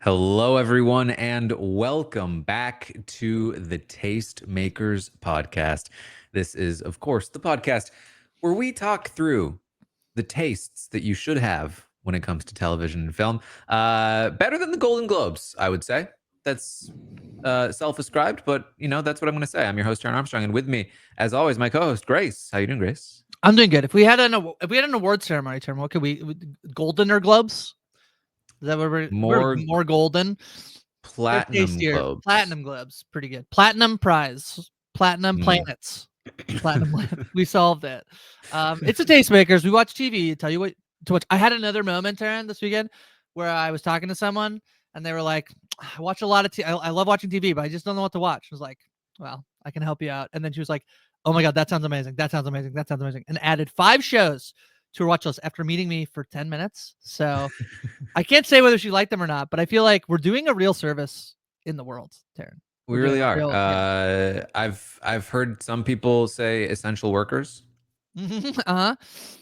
Hello, everyone, and welcome back to the Tastemakers podcast. This is, of course, the podcast where we talk through the tastes that you should have when it comes to television and film. Better than the Golden Globes, I would say. That's self-ascribed, but that's what I'm going to say. I'm your host, Taran Armstrong, and with me, as always, my co-host, Grace. How you doing, Grace? I'm doing good. If we had an award ceremony term, what could we golden or globes? Is that what we're more golden? Platinum Globes. Platinum Globes, pretty good. Platinum prize, platinum planets, platinum. We solved it. It's a Tastemakers. We watch TV. Tell you what to watch. I had another moment, Taran, this weekend where I was talking to someone and they were like, "I watch a lot of I love watching TV, but I just don't know what to watch." I was like, "Well, I can help you out." And then she was like, "Oh my God, that sounds amazing. That sounds amazing. That sounds amazing." And added 5 shows to her watch list after meeting me for 10 minutes. So I can't say whether she liked them or not, but I feel like we're doing a real service in the world, Taran. We really are. Yeah. I've heard some people say essential workers. Yeah.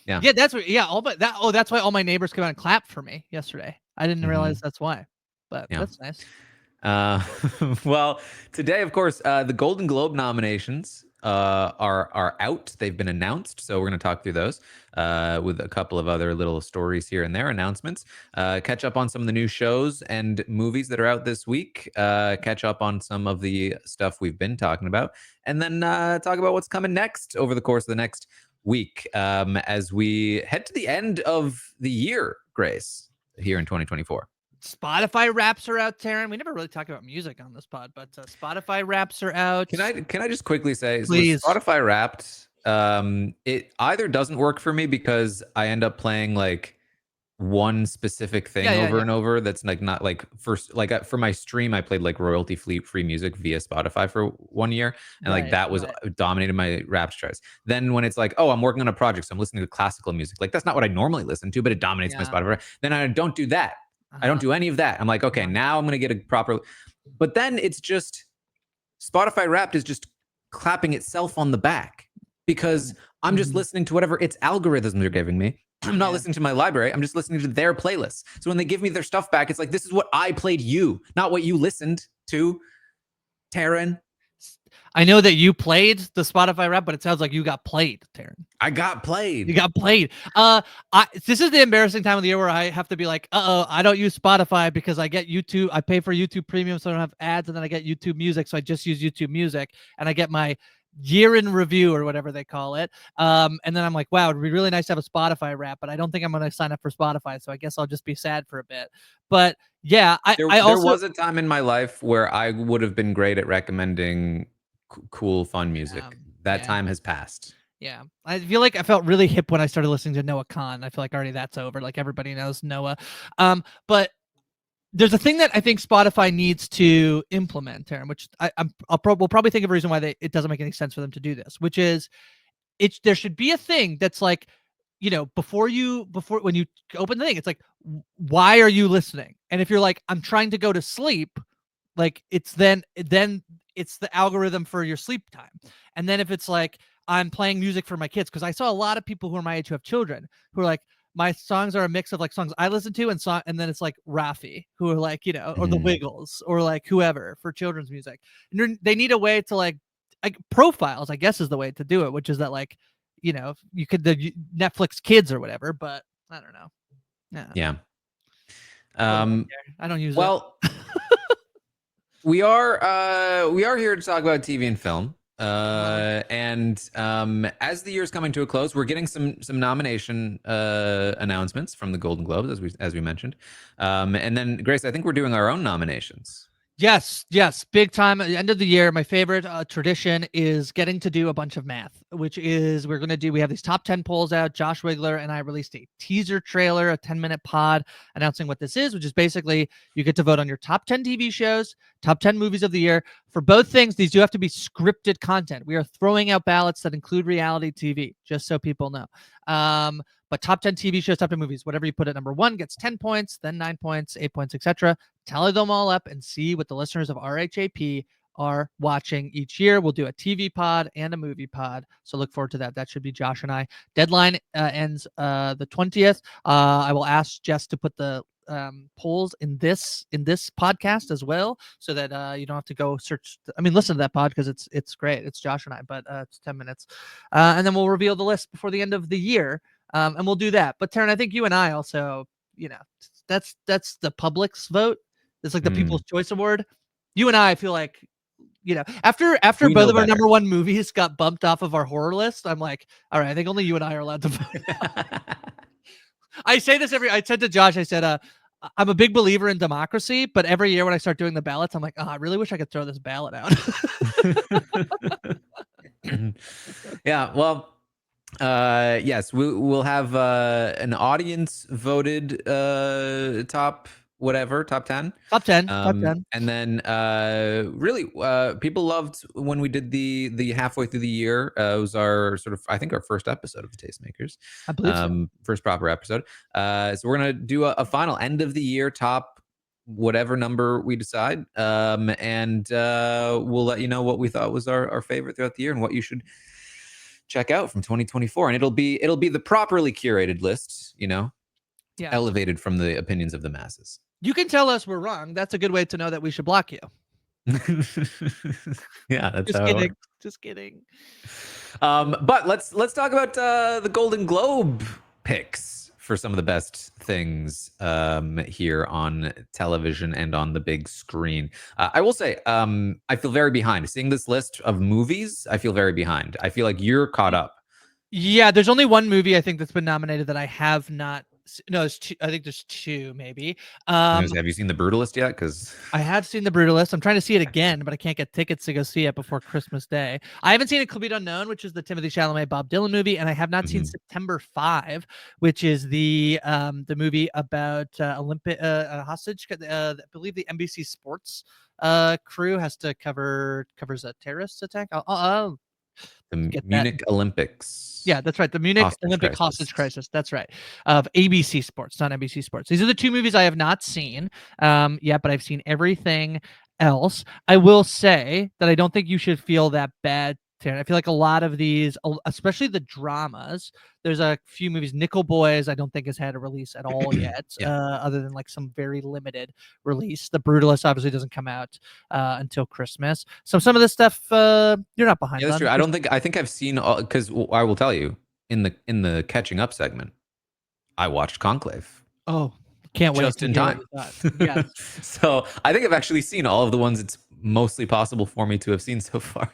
That's what. Yeah. That's why all my neighbors came out and clapped for me yesterday. I didn't realize that's why, but that's nice. Well, today, of course, the Golden Globe nominations are out. They've been announced, so we're going to talk through those with a couple of other little stories here and there, announcements. Catch up on some of the new shows and movies that are out this week. Catch up on some of the stuff we've been talking about, and then talk about what's coming next over the course of the next week as we head to the end of the year, Grace, here in 2024. Spotify RHAPs are out, Taran. We never really talk about music on this pod, but Spotify RHAPs are out. Can I just quickly say, please? So Spotify Wrapped, it either doesn't work for me because I end up playing like one specific thing over and over. That's like not like for my stream, I played like royalty free music via Spotify for 1 year, and like that was dominated my Wrapped choice. Then when it's like, oh, I'm working on a project, so I'm listening to classical music, like that's not what I normally listen to, but it dominates my Spotify. Then I don't do that. I don't do any of that. I'm like, okay, now I'm gonna get a proper. But then it's just Spotify Wrapped is just clapping itself on the back because I'm just listening to whatever its algorithms are giving me. I'm not listening to my library. I'm just listening to their playlists. So when they give me their stuff back, it's like, this is what I played you, not what you listened to, Taran. I know that you played the Spotify Wrap, but it sounds like you got played, Taran. I got played. You got played. This is the embarrassing time of the year where I have to be like, I don't use Spotify because I get YouTube. I pay for YouTube Premium, so I don't have ads, and then I get YouTube Music, so I just use YouTube Music, and I get my year in review or whatever they call it. And then I'm like, wow, it'd be really nice to have a Spotify Wrap, but I don't think I'm going to sign up for Spotify, so I guess I'll just be sad for a bit. But yeah, there was a time in my life where I would have been great at recommending cool, fun music. That time has passed. Yeah, I feel like I felt really hip when I started listening to Noah Khan. I feel like already that's over. Like everybody knows Noah. But there's a thing that I think Spotify needs to implement, Taran, which we'll probably think of a reason why it doesn't make any sense for them to do this, which is there should be a thing that's like, before when you open the thing, it's like, why are you listening? And if you're like, I'm trying to go to sleep, like it's then it's the algorithm for your sleep time. And then if it's like, I'm playing music for my kids, because I saw a lot of people who are my age who have children who are like, my songs are a mix of like songs I listen to and then it's like Rafi, who are like, or the Wiggles or like whoever for children's music. And they need a way to like profiles, I guess, is the way to do it, which is that like, you could the Netflix Kids or whatever, but I don't know. Yeah. I don't use it. We are here to talk about TV and film. And as the year's coming to a close, we're getting some nomination announcements from the Golden Globes, as we mentioned. And then, Grace, I think we're doing our own nominations. Yes, big time at the end of the year. My favorite tradition is getting to do a bunch of math, which is we have these top 10 polls out. Josh Wigler and I released a teaser trailer, a 10-minute pod announcing what this is, which is basically you get to vote on your top 10 TV shows, top 10 movies of the year. For both things, these do have to be scripted content. We are throwing out ballots that include reality TV, just so people know. But top 10 TV shows, top 10 movies, whatever you put at number 1 gets 10 points, then 9 points, 8 points, etc. Tally them all up and see what the listeners of RHAP are watching each year. We'll do a TV pod and a movie pod, so look forward to that. That should be Josh and I. Deadline ends the 20th. I will ask Jess to put the polls in this podcast as well, so that you don't have to go search. I mean, listen to that pod because it's great. It's Josh and I, but it's 10 minutes, and then we'll reveal the list before the end of the year, and we'll do that. But Taran, I think you and I also, that's the public's vote. It's like the People's Choice Award. You and I feel like, after We both know of our better. number one movies got bumped off of our horror list, I'm like, all right, I think only you and I are allowed to vote. I say this I said to Josh, I said, I'm a big believer in democracy, but every year when I start doing the ballots, I'm like, oh, I really wish I could throw this ballot out. Yeah, well, yes, we'll have an audience voted top 10. Top 10. And then really people loved when we did the halfway through the year. It was our sort of, I think, our first episode of the Tastemakers. I believe so. First proper episode. So we're gonna do a final end of the year top whatever number we decide, and we'll let you know what we thought was our favorite throughout the year and what you should check out from 2024. And it'll be the properly curated list, elevated from the opinions of the masses. You can tell us we're wrong. That's a good way to know that we should block you. Yeah, that's just how kidding. Just kidding. But let's talk about the Golden Globe picks for some of the best things here on television and on the big screen. I will say, I feel very behind. Seeing this list of movies, I feel very behind. I feel like you're caught up. Yeah, there's only one movie I think that's been nominated that I have not. No, it's two. I think there's two, maybe. Have you seen The Brutalist yet? Because I have seen The Brutalist. I'm trying to see it again, but I can't get tickets to go see it before Christmas Day. I haven't seen A Complete Unknown, which is the Timothée Chalamet Bob Dylan movie, and I have not seen September 5, which is the movie about Olympic hostage. I believe the NBC Sports crew has to covers a terrorist attack. I'll the Munich Olympics. Yeah, that's right. The Munich Olympic hostage crisis. That's right. Of ABC Sports, not NBC Sports. These are the two movies I have not seen yet, but I've seen everything else. I will say that I don't think you should feel that bad, Taran. I feel like a lot of these, especially the dramas, there's a few movies. Nickel Boys, I don't think has had a release at all yet, other than like some very limited release. The Brutalist obviously doesn't come out until Christmas. So some of this stuff you're not behind. Yeah, that's true. I think I've seen all, because I will tell you in the catching up segment, I watched Conclave. Oh, can't wait. Just in time. Yeah. So I think I've actually seen all of the ones it's mostly possible for me to have seen so far.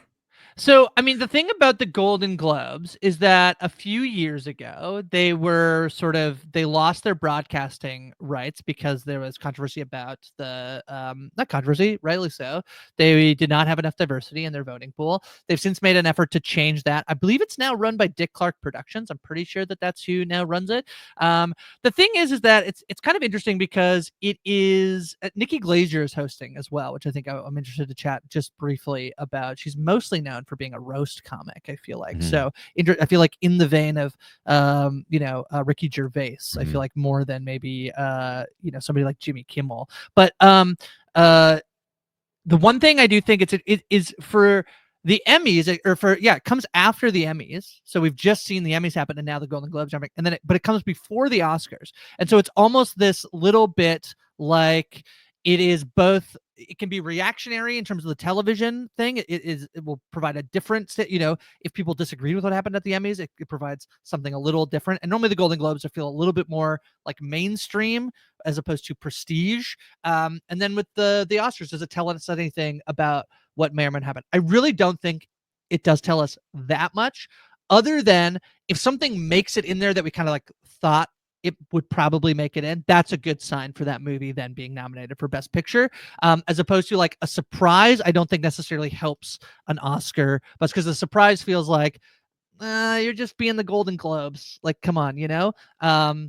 So, I mean, the thing about the Golden Globes is that a few years ago, they lost their broadcasting rights because there was controversy about not controversy, rightly so. They did not have enough diversity in their voting pool. They've since made an effort to change that. I believe it's now run by Dick Clark Productions. I'm pretty sure that that's who now runs it. The thing is that it's kind of interesting because it is Nikki Glaser is hosting as well, which I think I'm interested to chat just briefly about. She's mostly known for being a roast comic, I feel like. So I feel like in the vein of Ricky Gervais, I feel like more than maybe somebody like Jimmy Kimmel. But the one thing I do think it is for the Emmys, it comes after the Emmys. So we've just seen the Emmys happen, and now the Golden Globes jumping, and then but it comes before the Oscars, and so it's almost this little bit like it is both. It can be reactionary in terms of the television thing. It will provide a different, if people disagree with what happened at the Emmys, it provides something a little different. And normally the Golden Globes feel a little bit more like mainstream as opposed to prestige. And then with the Oscars, does it tell us anything about what may or may not happen? I really don't think it does tell us that much, other than if something makes it in there that we kind of like thought it would probably make it in. That's a good sign for that movie then being nominated for Best Picture, as opposed to like a surprise. I don't think necessarily helps an Oscar, but because the surprise feels like you're just being the Golden Globes. Like, come on,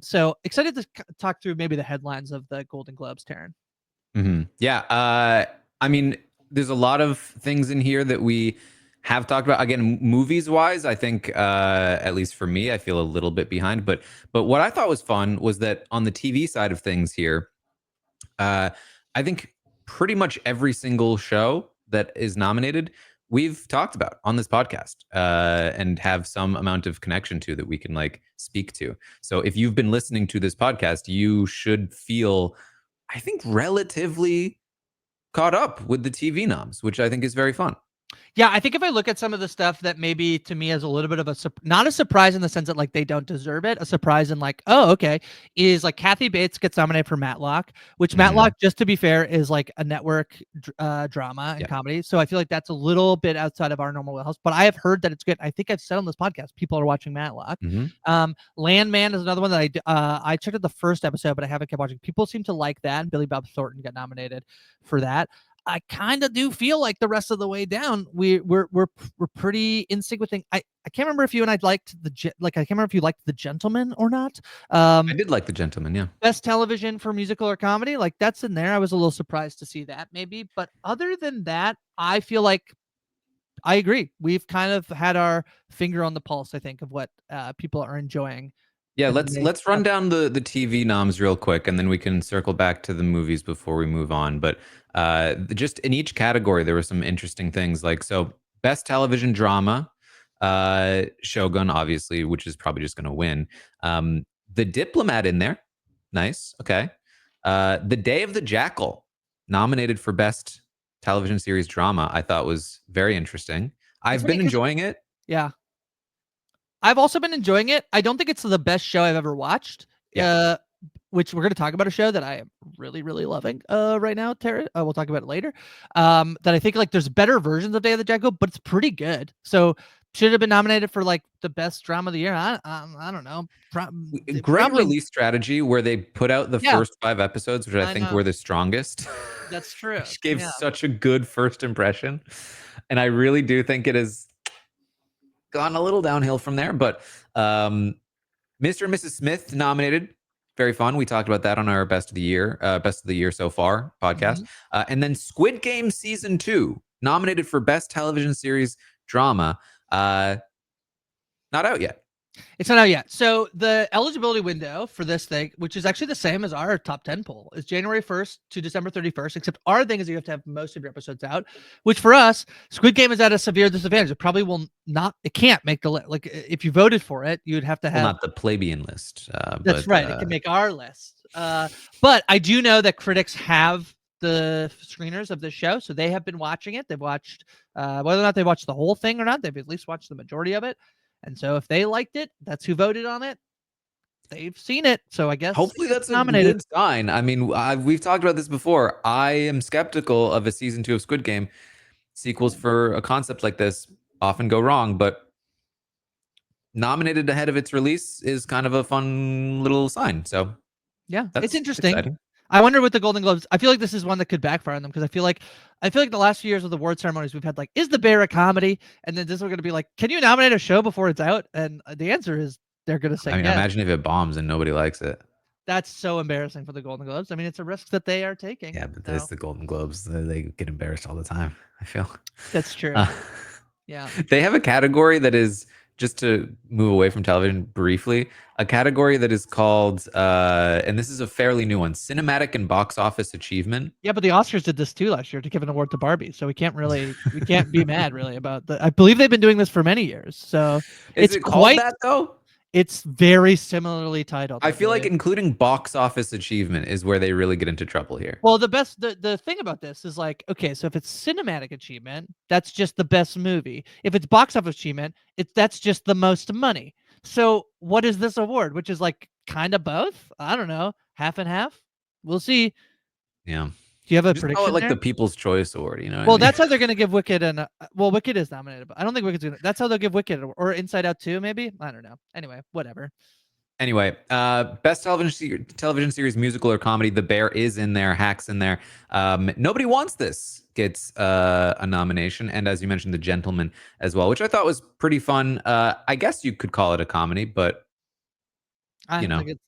So excited to talk through maybe the headlines of the Golden Globes, Taran. Yeah, I mean, there's a lot of things in here that we have talked about. Again, movies wise, I think at least for me, I feel a little bit behind. But what I thought was fun was that on the TV side of things here, I think pretty much every single show that is nominated we've talked about on this podcast and have some amount of connection to that we can like speak to. So if you've been listening to this podcast, you should feel, I think, relatively caught up with the TV noms, which I think is very fun. Yeah, I think if I look at some of the stuff that maybe to me is a little bit of a not a surprise in the sense that like they don't deserve it, a surprise in like, oh, okay, is like Kathy Bates gets nominated for Matlock, which Matlock, just to be fair, is like a network drama and comedy. So I feel like that's a little bit outside of our normal wheelhouse, but I have heard that it's good. I think I've said on this podcast, people are watching Matlock. Landman is another one that I checked out the first episode, but I haven't kept watching. People seem to like that, and Billy Bob Thornton got nominated for that. I kind of do feel like the rest of the way down, we're pretty in sync with things. I can't remember if you and I liked I can't remember if you liked The Gentleman or not. I did like The Gentleman, yeah. Best television for musical or comedy, like that's in there. I was a little surprised to see that maybe, but other than that, I feel like I agree. We've kind of had our finger on the pulse, I think, of what people are enjoying. Yeah, let's run down the TV noms real quick, and then we can circle back to the movies before we move on. But just in each category, there were some interesting things. Like, so best television drama, Shogun, obviously, which is probably just going to win. The Diplomat in there, nice, okay. The Day of the Jackal, nominated for best television series drama, I thought was very interesting. I've been enjoying it. Yeah. I've also been enjoying it. I don't think it's the best show I've ever watched. Yeah. Which we're going to talk about a show that I am really, really loving right now, Tara. We'll talk about it later. That I think like there's better versions of Day of the Jackal, but it's pretty good. So should have been nominated for like the best drama of the year. I don't know. Great release strategy where they put out the first 5 episodes, which I think were the strongest. That's true. Which gave such a good first impression. And I really do think it has gone a little downhill from there. But Mr. and Mrs. Smith nominated. Very fun. We talked about that on our best of the year so far podcast. And then Squid Game season 2 nominated for best television series drama. Not out yet. It's not out yet. So the eligibility window for this thing, which is actually the same as our top 10 poll, is January 1st to December 31st, except our thing is you have to have most of your episodes out, which for us, Squid Game is at a severe disadvantage. It probably will not, it can't make the list. Like if you voted for it, you'd have to have. Well, not the plebeian list. That's right. It can make our list. But I do know that critics have the screeners of the show, so they have been watching it. They've watched, whether or not they watched the whole thing or not, they've at least watched the majority of it. And so if they liked it, that's who voted on it. They've seen it. So I guess hopefully that's a good sign. I mean, we've talked about this before. I am skeptical of a season 2 of Squid Game. Sequels for a concept like this often go wrong, but nominated ahead of its release is kind of a fun little sign. So yeah, it's interesting. Exciting. I wonder with the Golden Globes. I feel like this is one that could backfire on them because I feel like the last few years of the award ceremonies we've had like, is The Bear a comedy? And then this is going to be like, can you nominate a show before it's out? And the answer is they're going to say. I mean, yes. Imagine if it bombs and nobody likes it. That's so embarrassing for the Golden Globes. I mean, it's a risk that they are taking. Yeah, but it's the Golden Globes. They get embarrassed all the time, I feel. That's true. Yeah. They have a category that is, just to move away from television briefly, a category that is called, and this is a fairly new one, Cinematic and Box Office Achievement. Yeah, but the Oscars did this too last year to give an award to Barbie, so we can't be mad really about that. I believe they've been doing this for many years. So is it called that though? It's very similarly titled. I feel like including box office achievement is where they really get into trouble here. Well, the thing about this is like, okay, so if it's cinematic achievement, that's just the best movie. If it's box office achievement, that's just the most money. So what is this award? Which is like kind of both? I don't know, half and half. We'll see. Yeah. Do you have a prediction? Call it like the People's Choice Award, you know? Well, that's how they're going to give Wicked Wicked is nominated, but I don't think Wicked's going to. That's how they'll give Wicked or Inside Out 2, maybe. I don't know. Anyway, whatever. Anyway, best television series, musical or comedy. The Bear is in there. Hack's in there. Nobody Wants This gets a nomination, and as you mentioned, The Gentleman as well, which I thought was pretty fun. I guess you could call it a comedy, but I don't think it's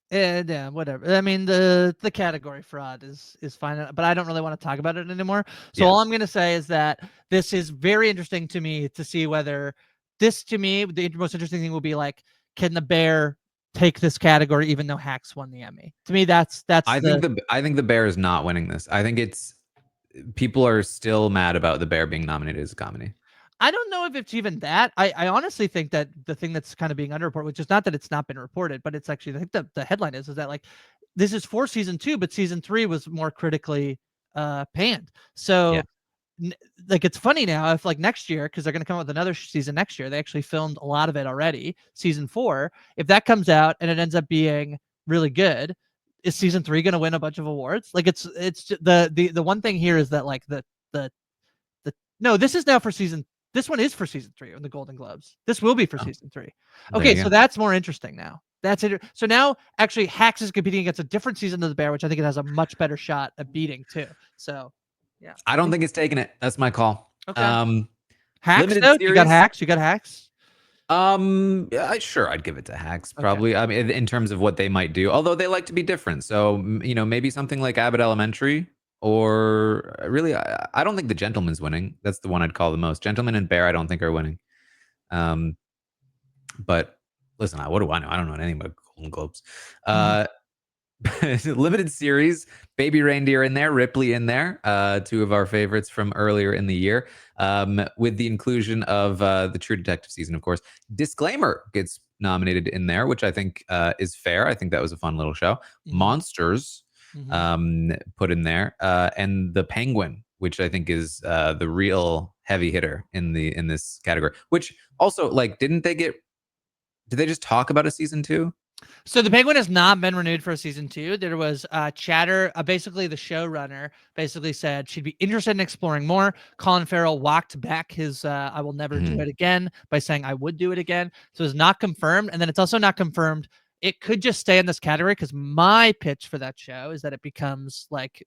yeah, whatever. I mean, the category fraud is fine, but I don't really want to talk about it anymore. So all I'm gonna say is that this is very interesting to me to see whether this, to me, the most interesting thing will be like, can The Bear take this category even though Hacks won the Emmy? To me, that's. I think The Bear is not winning this. I think people are still mad about The Bear being nominated as a comedy. I don't know if it's even that. I honestly think that the thing that's kind of being underreported, which is not that it's not been reported, but it's actually, I think the headline is that like this is for season 2, but season 3 was more critically panned. So Yeah. like it's funny now if like next year, because they're going to come out with another season next year, they actually filmed a lot of it already, season 4. If that comes out and it ends up being really good, is season 3 going to win a bunch of awards? Like it's the one thing here is that like the no, this is now for season. This one is for season 3 in the Golden Globes. This will be for season 3. There Okay, you so go. that's more interesting now. That's it. So now actually Hacks is competing against a different season of The Bear, which I think it has a much better shot at beating too. So yeah. I don't think it's taking it. That's my call. Okay. Hacks Limited though? You got series. Hacks? You got Hacks? Yeah, sure, I'd give it to Hacks Okay. probably. I mean, in terms of what they might do, although they like to be different. So, maybe something like Abbott Elementary, or really, I don't think The Gentleman's winning. That's the one I'd call the most. Gentleman and Bear, I don't think are winning. But listen, what do I know? I don't know anything about Golden Globes. Limited series, Baby Reindeer in there, Ripley in there, two of our favorites from earlier in the year, with the inclusion of the True Detective season, of course. Disclaimer gets nominated in there, which I think is fair. I think that was a fun little show. Monsters put in there, and The Penguin, which I think is the real heavy hitter in this category. Which also, like, did they just talk about a season 2? So The Penguin has not been renewed for a season 2. There was chatter. Basically, the showrunner basically said she'd be interested in exploring more. Colin Farrell walked back his "I will never do it again" by saying "I would do it again." So it's not confirmed, and then it's also not confirmed. It could just stay in this category because my pitch for that show is that it becomes like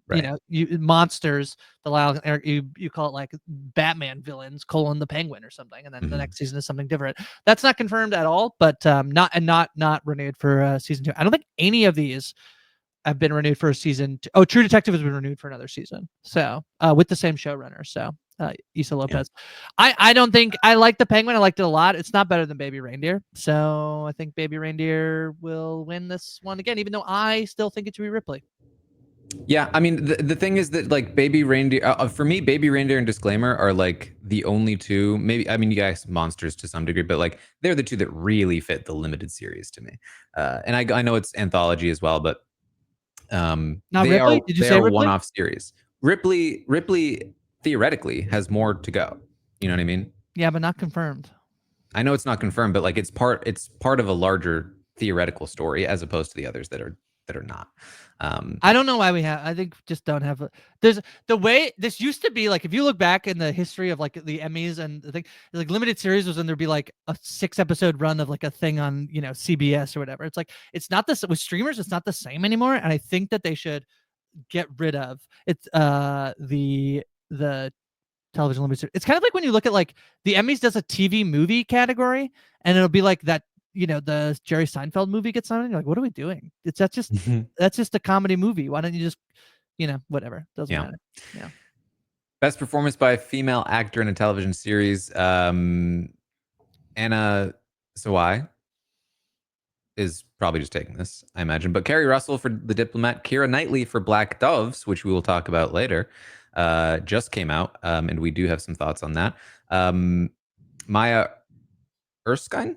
Right. you monsters, you call it like Batman villains, the Penguin or something, and then the next season is something different. That's not confirmed at all, but not renewed for season 2. I don't think any of these have been renewed for a season. Oh, True Detective has been renewed for another season, so with the same showrunner. So Issa Lopez. I don't think I like The Penguin. I liked it a lot. It's not better than Baby Reindeer, so I think Baby Reindeer will win this one again, even though I still think it should be Ripley. Yeah, I mean, the thing is that, like, Baby Reindeer, for me, Baby Reindeer and Disclaimer are like the only two. Maybe, I mean, you guys, Monsters to some degree, but like they're the two that really fit the limited series to me. And I know it's anthology as well, but Not they Ripley? Did you they say are Ripley? one-off series. Ripley theoretically has more to go. You know what I mean? Yeah, but not confirmed. I know it's not confirmed, but like it's part of a larger theoretical story as opposed to the others that are not. I don't know why we have. I think just don't have. There's the way this used to be. Like if you look back in the history of like the Emmys and the thing, like limited series was when there'd be like a 6-episode run of like a thing on CBS or whatever. It's like it's not this with streamers. It's not the same anymore, and I think that they should get rid of it's the television limited series. It's kind of like when you look at like the Emmys does a TV movie category, and it'll be like that. The Jerry Seinfeld movie gets on, and you're like, what are we doing? That's just a comedy movie. Why don't you just, whatever. Doesn't matter. Yeah. Best performance by a female actor in a television series. Anna Sawai is probably just taking this, I imagine. But Carrie Russell for The Diplomat, Keira Knightley for Black Doves, which we will talk about later, just came out, and we do have some thoughts on that. Maya Erskine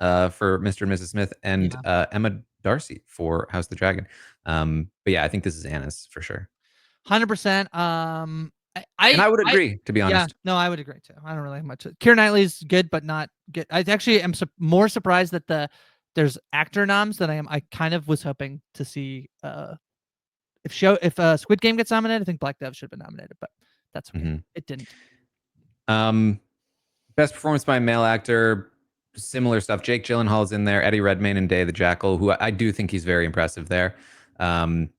for Mr. and Mrs. Smith, and Emma Darcy for House of the Dragon. But yeah, I think this is Anna's for sure. 100%. And I would agree, to be honest. Yeah, no, I would agree too. I don't really have much. Keira Knightley's good, but not good. I actually am more surprised that there's actor noms than I am. I kind of was hoping to see if Squid Game gets nominated. I think Black Dove should have been nominated, but that's okay. It didn't. Best performance by a male actor, similar stuff. Jake Gyllenhaal's in there. Eddie Redmayne and Day the Jackal, who I do think he's very impressive there. Donald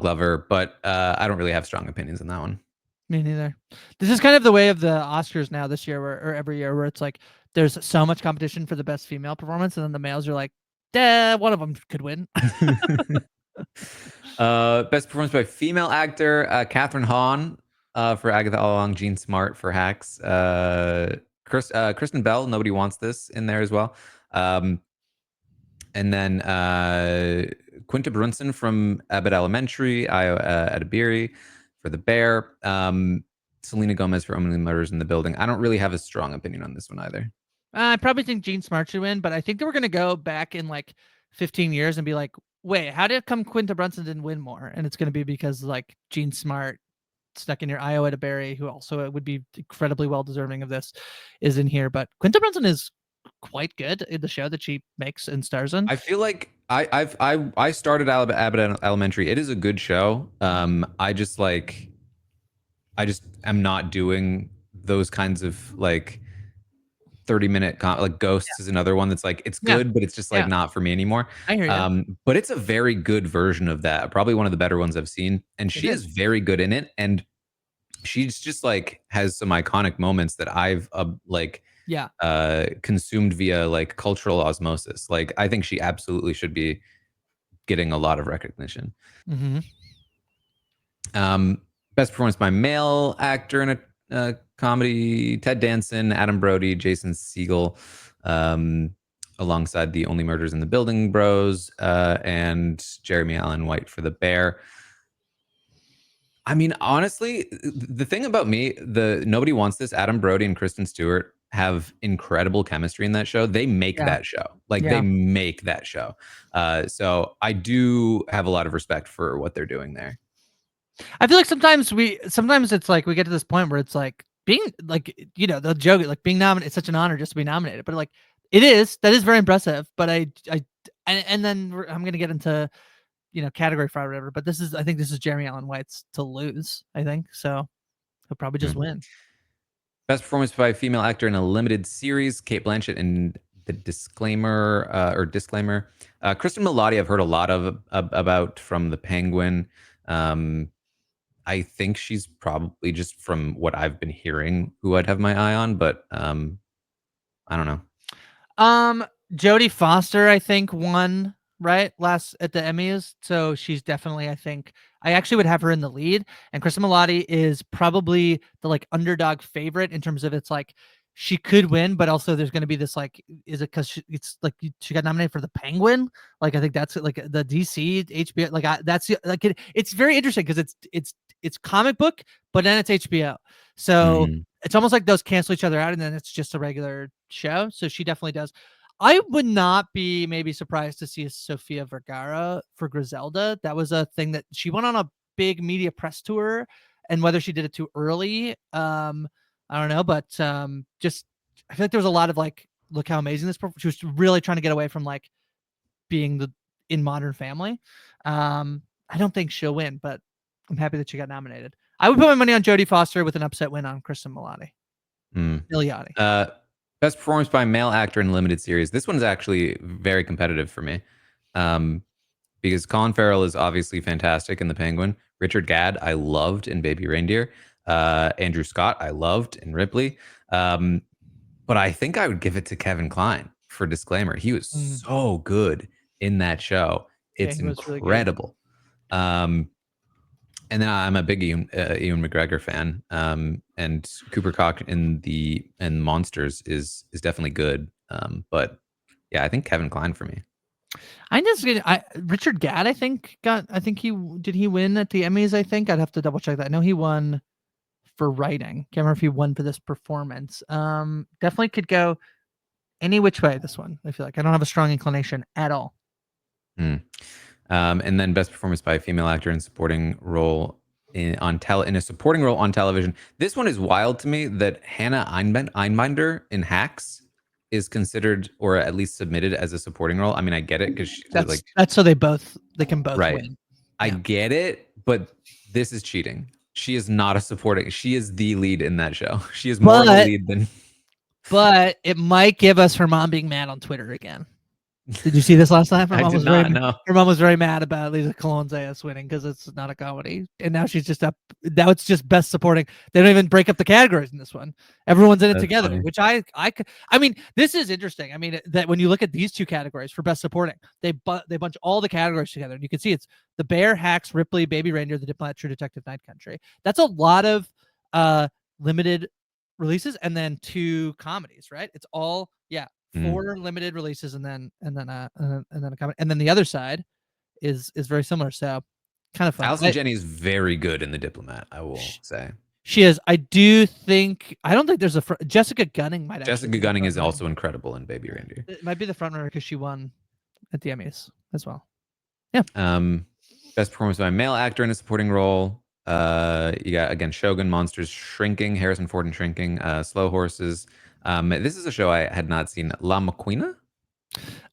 Glover, but I don't really have strong opinions on that one. Me neither. This is kind of the way of the Oscars now this year, or every year, where it's like there's so much competition for the best female performance, and then the males are like, one of them could win. Best performance by female actor, Catherine Hahn for Agatha All Along, Jean Smart for Hacks, Kristen Bell, Nobody Wants This, in there as well. And then Quinta Brunson from Abbott Elementary, Ayo Edebiri for The Bear. Selena Gomez for Only Murders in the Building. I don't really have a strong opinion on this one either. I probably think Jean Smart should win, but I think that we're gonna go back in like 15 years and be like, wait, how did come Quinta Brunson didn't win more? And it's gonna be because like Jean Smart stuck in your Iowa to Barry, who also would be incredibly well deserving of this, is in here. But Quinta Brunson is quite good in the show that she makes and stars in. I feel like I started Abbott Elementary. It is a good show. I just am not doing those kinds of like 30-minute like Ghosts is another one that's like it's good, but it's just like not for me anymore. I hear you. But it's a very good version of that. Probably one of the better ones I've seen, and she is very good in it. And she's just like has some iconic moments that I've consumed via like cultural osmosis. Like I think she absolutely should be getting a lot of recognition. Best performance by male actor in a comedy: Ted Danson, Adam Brody, Jason Segel, alongside the Only Murders in the Building bros, and Jeremy Allen White for The Bear. I mean, honestly, the thing about me, Nobody Wants This, Adam Brody and Kristen Stewart have incredible chemistry in that show. They make that show. Like they make that show. So I do have a lot of respect for what they're doing there. I feel like sometimes it's like we get to this point where it's like being like, you know, they'll joke it like being nominated. It's such an honor just to be nominated, but like that is very impressive. But and then I'm going to get into, you know, category fraud or whatever, but I think this is Jeremy Allen White's to lose, I think. So he'll probably just win. Best performance by female actor in a limited series: Cate Blanchett in The Disclaimer. Kristen Milotti, I've heard a lot about from The Penguin. I think she's probably, just from what I've been hearing, who I'd have my eye on, but I don't know. Jodie Foster, I think, won last at the Emmys, so she's definitely, I think, I actually would have her in the lead. And Kristen Milotti is probably the like underdog favorite in terms of it's like she could win, but also there's going to be this like, is it because it's like she got nominated for The Penguin? Like I think that's like the DC HBO. Like that's like it's very interesting because it's comic book, but then it's HBO. So it's almost like those cancel each other out, and then it's just a regular show. So she definitely does. I would not be maybe surprised to see Sofia Vergara for Griselda. That was a thing that she went on a big media press tour, and whether she did it too early, I don't know. But just I feel like there was a lot of like, look how amazing this. She was really trying to get away from like being in Modern Family. I don't think she'll win, but I'm happy that she got nominated. I would put my money on Jodie Foster with an upset win on Kristen Milotti. Milioti. Best performance by male actor in limited series. This one's actually very competitive for me, because Colin Farrell is obviously fantastic in The Penguin. Richard Gadd, I loved in Baby Reindeer. Andrew Scott, I loved in Ripley. But I think I would give it to Kevin Kline for Disclaimer. He was so good in that show. It's incredible. Really, and then I'm a big Ewan McGregor fan, and Cooper Cock in Monsters is definitely good. But yeah, I think Kevin Kline for me. Richard Gadd, I think he win at the Emmys. I think I'd have to double check that. I know he won for writing. Can't remember if he won for this performance. Definitely could go any which way. This one, I feel like I don't have a strong inclination at all. And then best performance by a female actor in supporting role in a supporting role on television. This one is wild to me that Hannah Einbinder in Hacks is considered, or at least submitted, as a supporting role. I mean, I get it because that's so they can both win. I get it, but this is cheating. She is not a supporting. She is the lead in that show. She is more of a lead than. But it might give us her mom being mad on Twitter again. Did you see this last night? I did not know. Her mom was very mad about Lisa Colonzayas winning because it's not a comedy, and now she's just up. Now it's just best supporting. They don't even break up the categories in this one. Everyone's in it together, funny. Which I mean, this is interesting. I mean, that when you look at these two categories for best supporting, they bunch all the categories together, and you can see it's The Bear, Hacks, Ripley, Baby Reindeer, The Diplomat, True Detective, Night Country. That's a lot of limited releases, and then 2 comedies, right? It's all 4 limited releases, and then a comedy, and then the other side is very similar. So kind of fun. Allison Janney is very good in The Diplomat, I will say. She is. I don't think there's Jessica Gunning might actually. Jessica Gunning is also incredible in Baby Reindeer. It might be the front runner because she won at the Emmys as well. Yeah. Best performance by a male actor in a supporting role. You got again Shogun, Monsters, Shrinking, Harrison Ford in Shrinking, Slow Horses. This is a show I had not seen. La Maquina.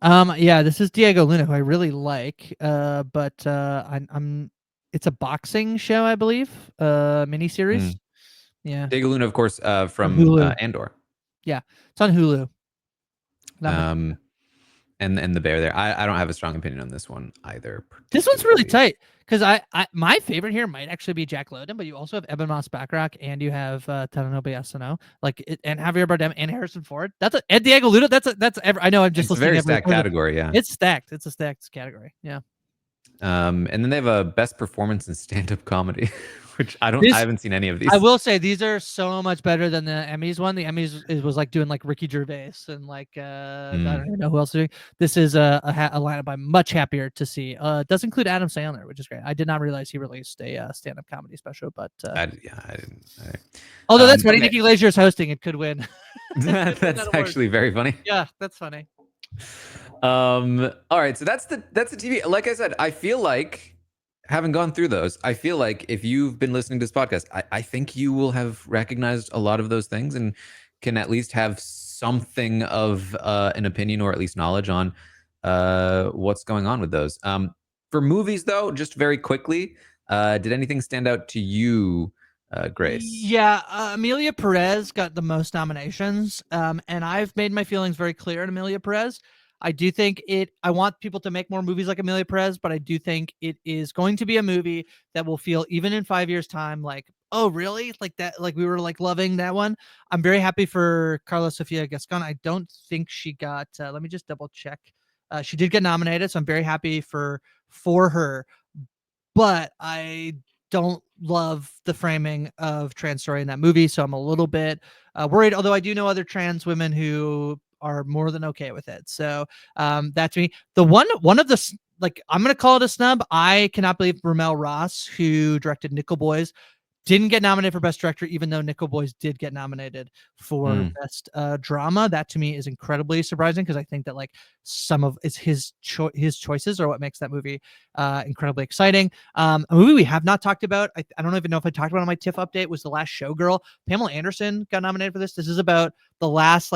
Yeah, this is Diego Luna, who I really like. But I'm. It's a boxing show, I believe. Miniseries. Yeah. Diego Luna, of course, from Andor. Yeah, it's on Hulu. And the bear there. I don't have a strong opinion on this one either. This one's really tight because I my favorite here might actually be Jack Lowden, but you also have Ebon Moss-Bachrach and you have Tadanobu Asano, and Javier Bardem and Harrison Ford. And Diego Luna. I know I'm just listing. It's a very stacked category. Yeah, it's stacked. It's a stacked category. Yeah. And then they have a best performance in stand-up comedy, which I haven't seen any of these. I will say these are so much better than the Emmys one. The Emmys was like doing like Ricky Gervais and I don't even know who else doing. This is a lineup I'm much happier to see. It does include Adam Sandler, which is great. I did not realize he released a stand-up comedy special, but I didn't. Although that's funny, Nikki Glaser is hosting. It could win. That's actually very funny. Yeah, that's funny. All right, so that's the TV. Like I said, I feel like, having gone through those, I feel like if you've been listening to this podcast, I think you will have recognized a lot of those things and can at least have something of an opinion or at least knowledge on what's going on with those. For movies, though, just very quickly, did anything stand out to you, Grace? Yeah, Amelia Perez got the most nominations, and I've made my feelings very clear on Amelia Perez. I do think I want people to make more movies like Amelia Perez, but I do think it is going to be a movie that will feel, even in 5 years' time, like, oh, really? Like that, like we were like loving that one. I'm very happy for Carla Sofia Gascon. I don't think she got, let me just double check. She did get nominated, so I'm very happy for her. But I don't love the framing of trans story in that movie, so I'm a little bit worried, although I do know other trans women who are more than okay with it. So that's me. The one of the, I'm going to call it a snub. I cannot believe Ramel Ross, who directed Nickel Boys, didn't get nominated for Best Director, even though Nickel Boys did get nominated for Best Drama. That to me is incredibly surprising because I think that some of his choices are what makes that movie incredibly exciting. A movie we have not talked about, I don't even know if I talked about on my TIFF update, was The Last Showgirl. Pamela Anderson got nominated for this. This is about the last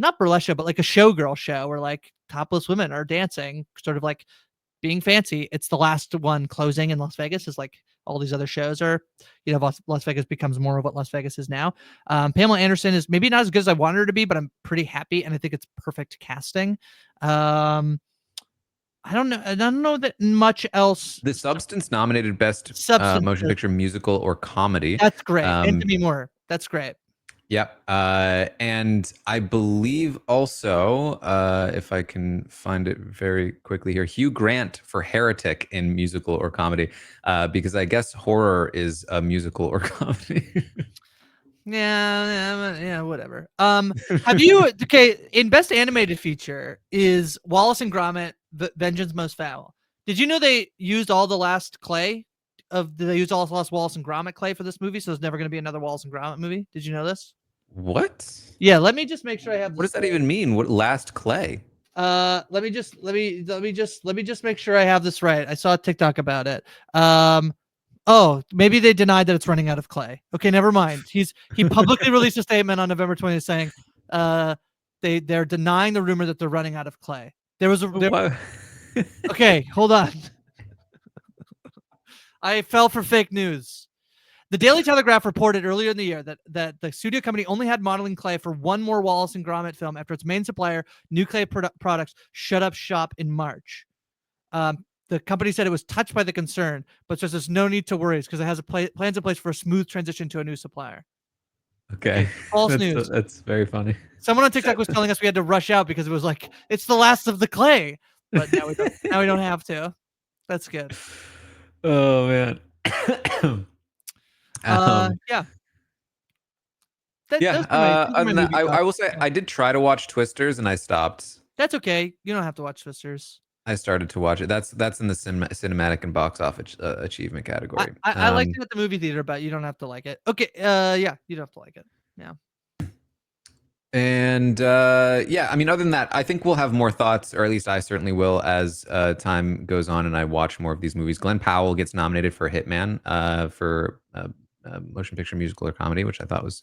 not burlesque show, but like a showgirl show where topless women are dancing, sort of being fancy. It's the last one closing in Las Vegas, is all these other shows are, Las Vegas becomes more of what Las Vegas is now. Pamela Anderson is maybe not as good as I wanted her to be, but I'm pretty happy, and I think it's perfect casting. I don't know that much else. The Substance nominated Best Motion Picture, Musical, or Comedy. That's great. And Demi Moore. That's great. Yep. And I believe also, if I can find it very quickly here, Hugh Grant for Heretic in musical or comedy, because I guess horror is a musical or comedy. Yeah, whatever. Have you, in Best Animated Feature is Wallace and Gromit, Vengeance Most Foul. Did you know they used all the last clay they used all the last Wallace and Gromit clay for this movie, so there's never going to be another Wallace and Gromit movie? Did you know this? What? Yeah, let me just make sure I have. What does that even mean? What last clay? Let me just make sure I have this right. I saw a TikTok about it. Oh, maybe they denied that it's running out of clay. Okay, never mind. He publicly released a statement on November 20th saying, they're denying the rumor that they're running out of clay. Okay, hold on. I fell for fake news. The Daily Telegraph reported earlier in the year that the studio company only had modeling clay for one more Wallace and Gromit film after its main supplier, New Clay Products, shut up shop in March. The company said it was touched by the concern, but says there's no need to worry because it has plans in place for a smooth transition to a new supplier. Okay. False news. That's very funny. Someone on TikTok was telling us we had to rush out because it was it's the last of the clay. But now we don't have to. That's good. Oh man. Yeah. I will say I did try to watch Twisters and I stopped. That's okay. You don't have to watch Twisters. I started to watch it. That's in the cinematic and box office achievement category. I liked it at the movie theater, but you don't have to like it. Okay, yeah, you don't have to like it. Yeah. And yeah, I mean, other than that, I think we'll have more thoughts, or at least I certainly will, as time goes on and I watch more of these movies. Glenn Powell gets nominated for Hitman for motion picture, musical, or comedy, which I thought was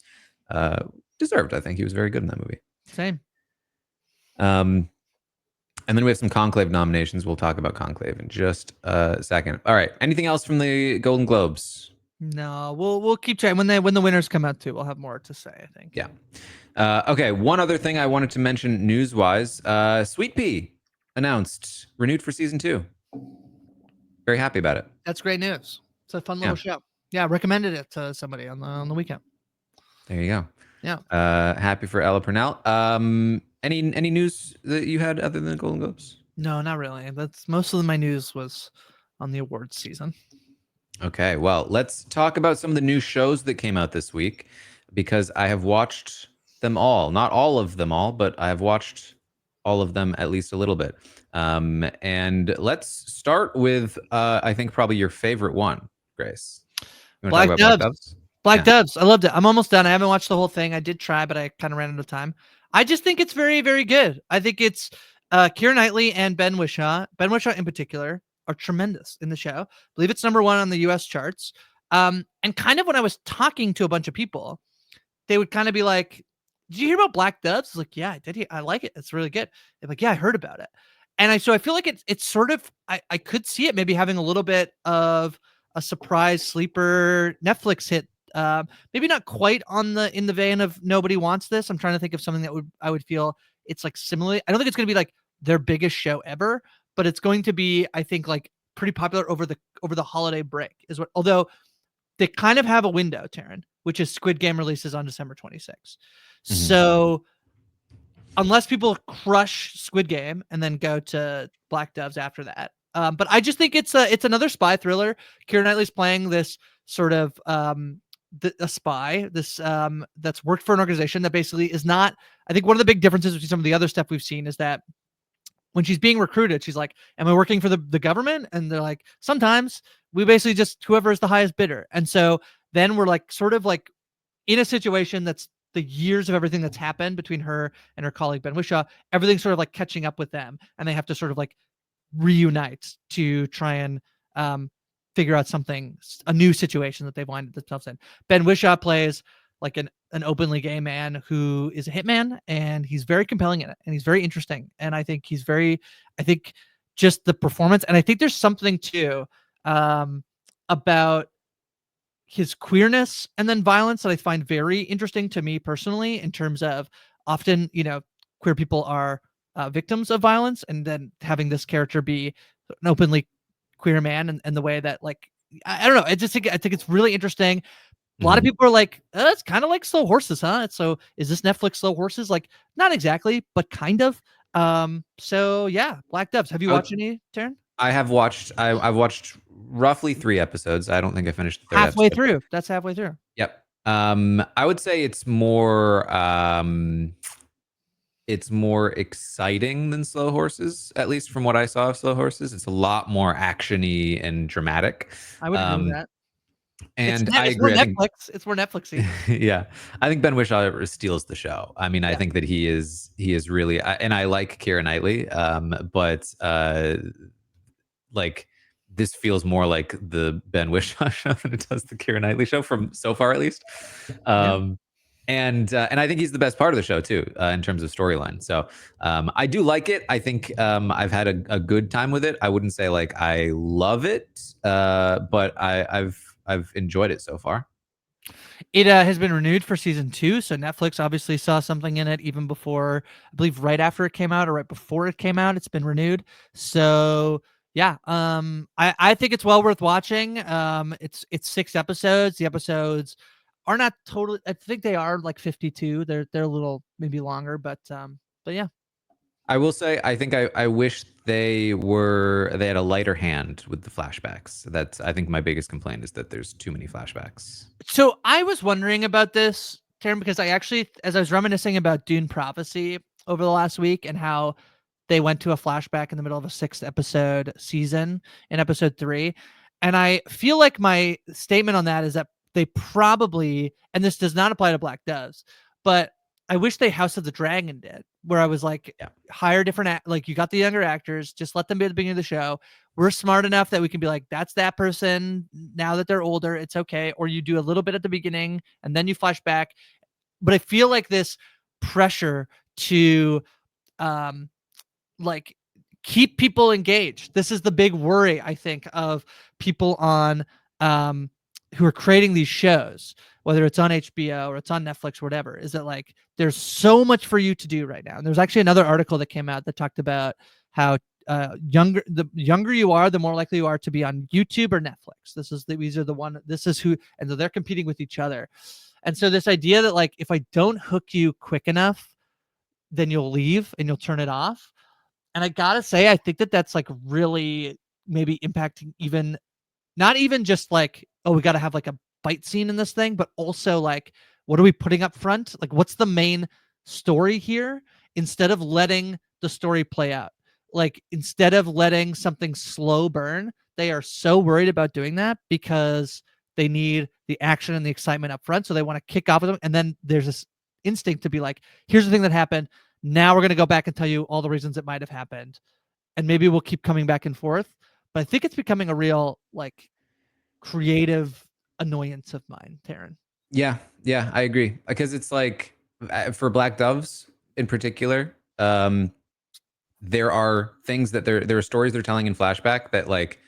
deserved. I think he was very good in that movie. Same. And then we have some Conclave nominations. We'll talk about Conclave in just a second. All right. Anything else from the Golden Globes? No, we'll keep trying. When the winners come out too, we'll have more to say, I think. Yeah. Okay. One other thing I wanted to mention news-wise: Sweetpea announced renewed for season 2. Very happy about it. That's great news. It's a fun little show. Yeah, recommended it to somebody on the weekend. There you go. Yeah. Happy for Ella Purnell. Any news that you had other than the Golden Globes? No, not really. That's most of my news was on the awards season. Okay, well, let's talk about some of the new shows that came out this week, because I have watched them all. Not all of them all, but I have watched all of them at least a little bit. And let's start with I think probably your favorite one, Grace. You want to talk about Black Doves? Black Doves. I loved it. I'm almost done. I haven't watched the whole thing. I did try, but I kind of ran out of time. I just think it's very, very good. I think it's Keira Knightley and Ben Whishaw. Ben Whishaw in particular are tremendous in the show. I believe it's number 1 on the US charts. And kind of when I was talking to a bunch of people, they would kind of be like, "Did you hear about Black Doves?" I was like, "Yeah, I did. I like it. It's really good." They're like, "Yeah, I heard about it." And I feel like it's sort of, I could see it maybe having a little bit of a surprise sleeper Netflix hit. Maybe not quite in the vein of Nobody Wants This. I'm trying to think of something that I would feel it's like similarly. I don't think it's going to be like their biggest show ever, but it's going to be, I think, like pretty popular over the holiday break is what. Although they kind of have a window, Taran, which is Squid Game releases on December 26th. Mm-hmm. So unless people crush Squid Game and then go to Black Doves after that. But I just think it's another spy thriller. Keira Knightley's playing this sort of a spy, this that's worked for an organization that basically is not. I think one of the big differences between some of the other stuff we've seen is that when she's being recruited, she's like, "Am I working for the government?" And they're like, "Sometimes we basically just whoever is the highest bidder." And so then we're like sort of like in a situation that's the years of everything that's happened between her and her colleague Ben Whishaw, everything's sort of like catching up with them, and they have to sort of like reunite to try and figure out a new situation that they've winded themselves in. Ben Whishaw plays like an openly gay man who is a hitman, and he's very compelling in it, and he's very interesting. And I think just the performance, and I think there's something too about his queerness and then violence that I find very interesting to me personally, in terms of often, queer people are victims of violence, and then having this character be an openly queer man, and the way that, like, I don't know, I think it's really interesting. A lot of people are like, it's kind of like Slow Horses, huh? So is this Netflix Slow Horses? Like, not exactly, but kind of. So yeah, Black Doves. Have you watched any, Taran? I have watched. I've watched roughly 3 episodes. I don't think I finished the 3rd halfway episode. Through. That's halfway through. Yep. I would say it's more exciting than Slow Horses, at least from what I saw of Slow Horses. It's a lot more actiony and dramatic. I would agree with that. And I agree. It's more Netflixy. Yeah, I think Ben Whishaw steals the show. I mean, I think that he is really, and I like Keira Knightley, but like, this feels more like the Ben Whishaw show than it does the Keira Knightley show, from so far at least. And I think he's the best part of the show too, in terms of storyline. So I do like it. I think I've had a good time with it. I wouldn't say like I love it, but I've enjoyed it so far. It has been renewed for season 2, so Netflix obviously saw something in it even before, I believe right after it came out or right before it came out. It's been renewed. So yeah, I think it's well worth watching. It's 6 episodes. The episodes are not totally, I think they are like 52. They're a little maybe longer, but yeah. I will say, I think I wish they had a lighter hand with the flashbacks. That's, I think my biggest complaint is that there's too many flashbacks. So I was wondering about this, Taran, because I actually, as I was reminiscing about Dune Prophecy over the last week, and how they went to a flashback in the middle of a 6-episode season in episode 3. And I feel like my statement on that is that they probably, and this does not apply to Black Doves, but I wish they House of the Dragon did, where I was like, hire different, like, you got the younger actors, just let them be at the beginning of the show. We're smart enough that we can be like, that's that person. Now that they're older, it's okay. Or you do a little bit at the beginning and then you flash back. But I feel like this pressure to, like, keep people engaged. This is the big worry, I think, of people on, who are creating these shows, whether it's on HBO or it's on Netflix or whatever, is that like there's so much for you to do right now. And there's actually another article that came out that talked about how the younger you are, the more likely you are to be on YouTube or Netflix. This is who, and so they're competing with each other. And so this idea that like if I don't hook you quick enough, then you'll leave and you'll turn it off. And I gotta say, I think that that's like really maybe impacting even, not even just like, oh, we got to have like a fight scene in this thing, but also like, what are we putting up front? Like, what's the main story here? Instead of letting the story play out, like instead of letting something slow burn, they are so worried about doing that because they need the action and the excitement up front. So they want to kick off with them. And then there's this instinct to be like, here's the thing that happened. Now we're going to go back and tell you all the reasons it might have happened. And maybe we'll keep coming back and forth. But I think it's becoming a real like creative annoyance of mine, Taran. Yeah, I agree. Because it's like for Black Doves in particular, there are things that there are stories they're telling in flashback that like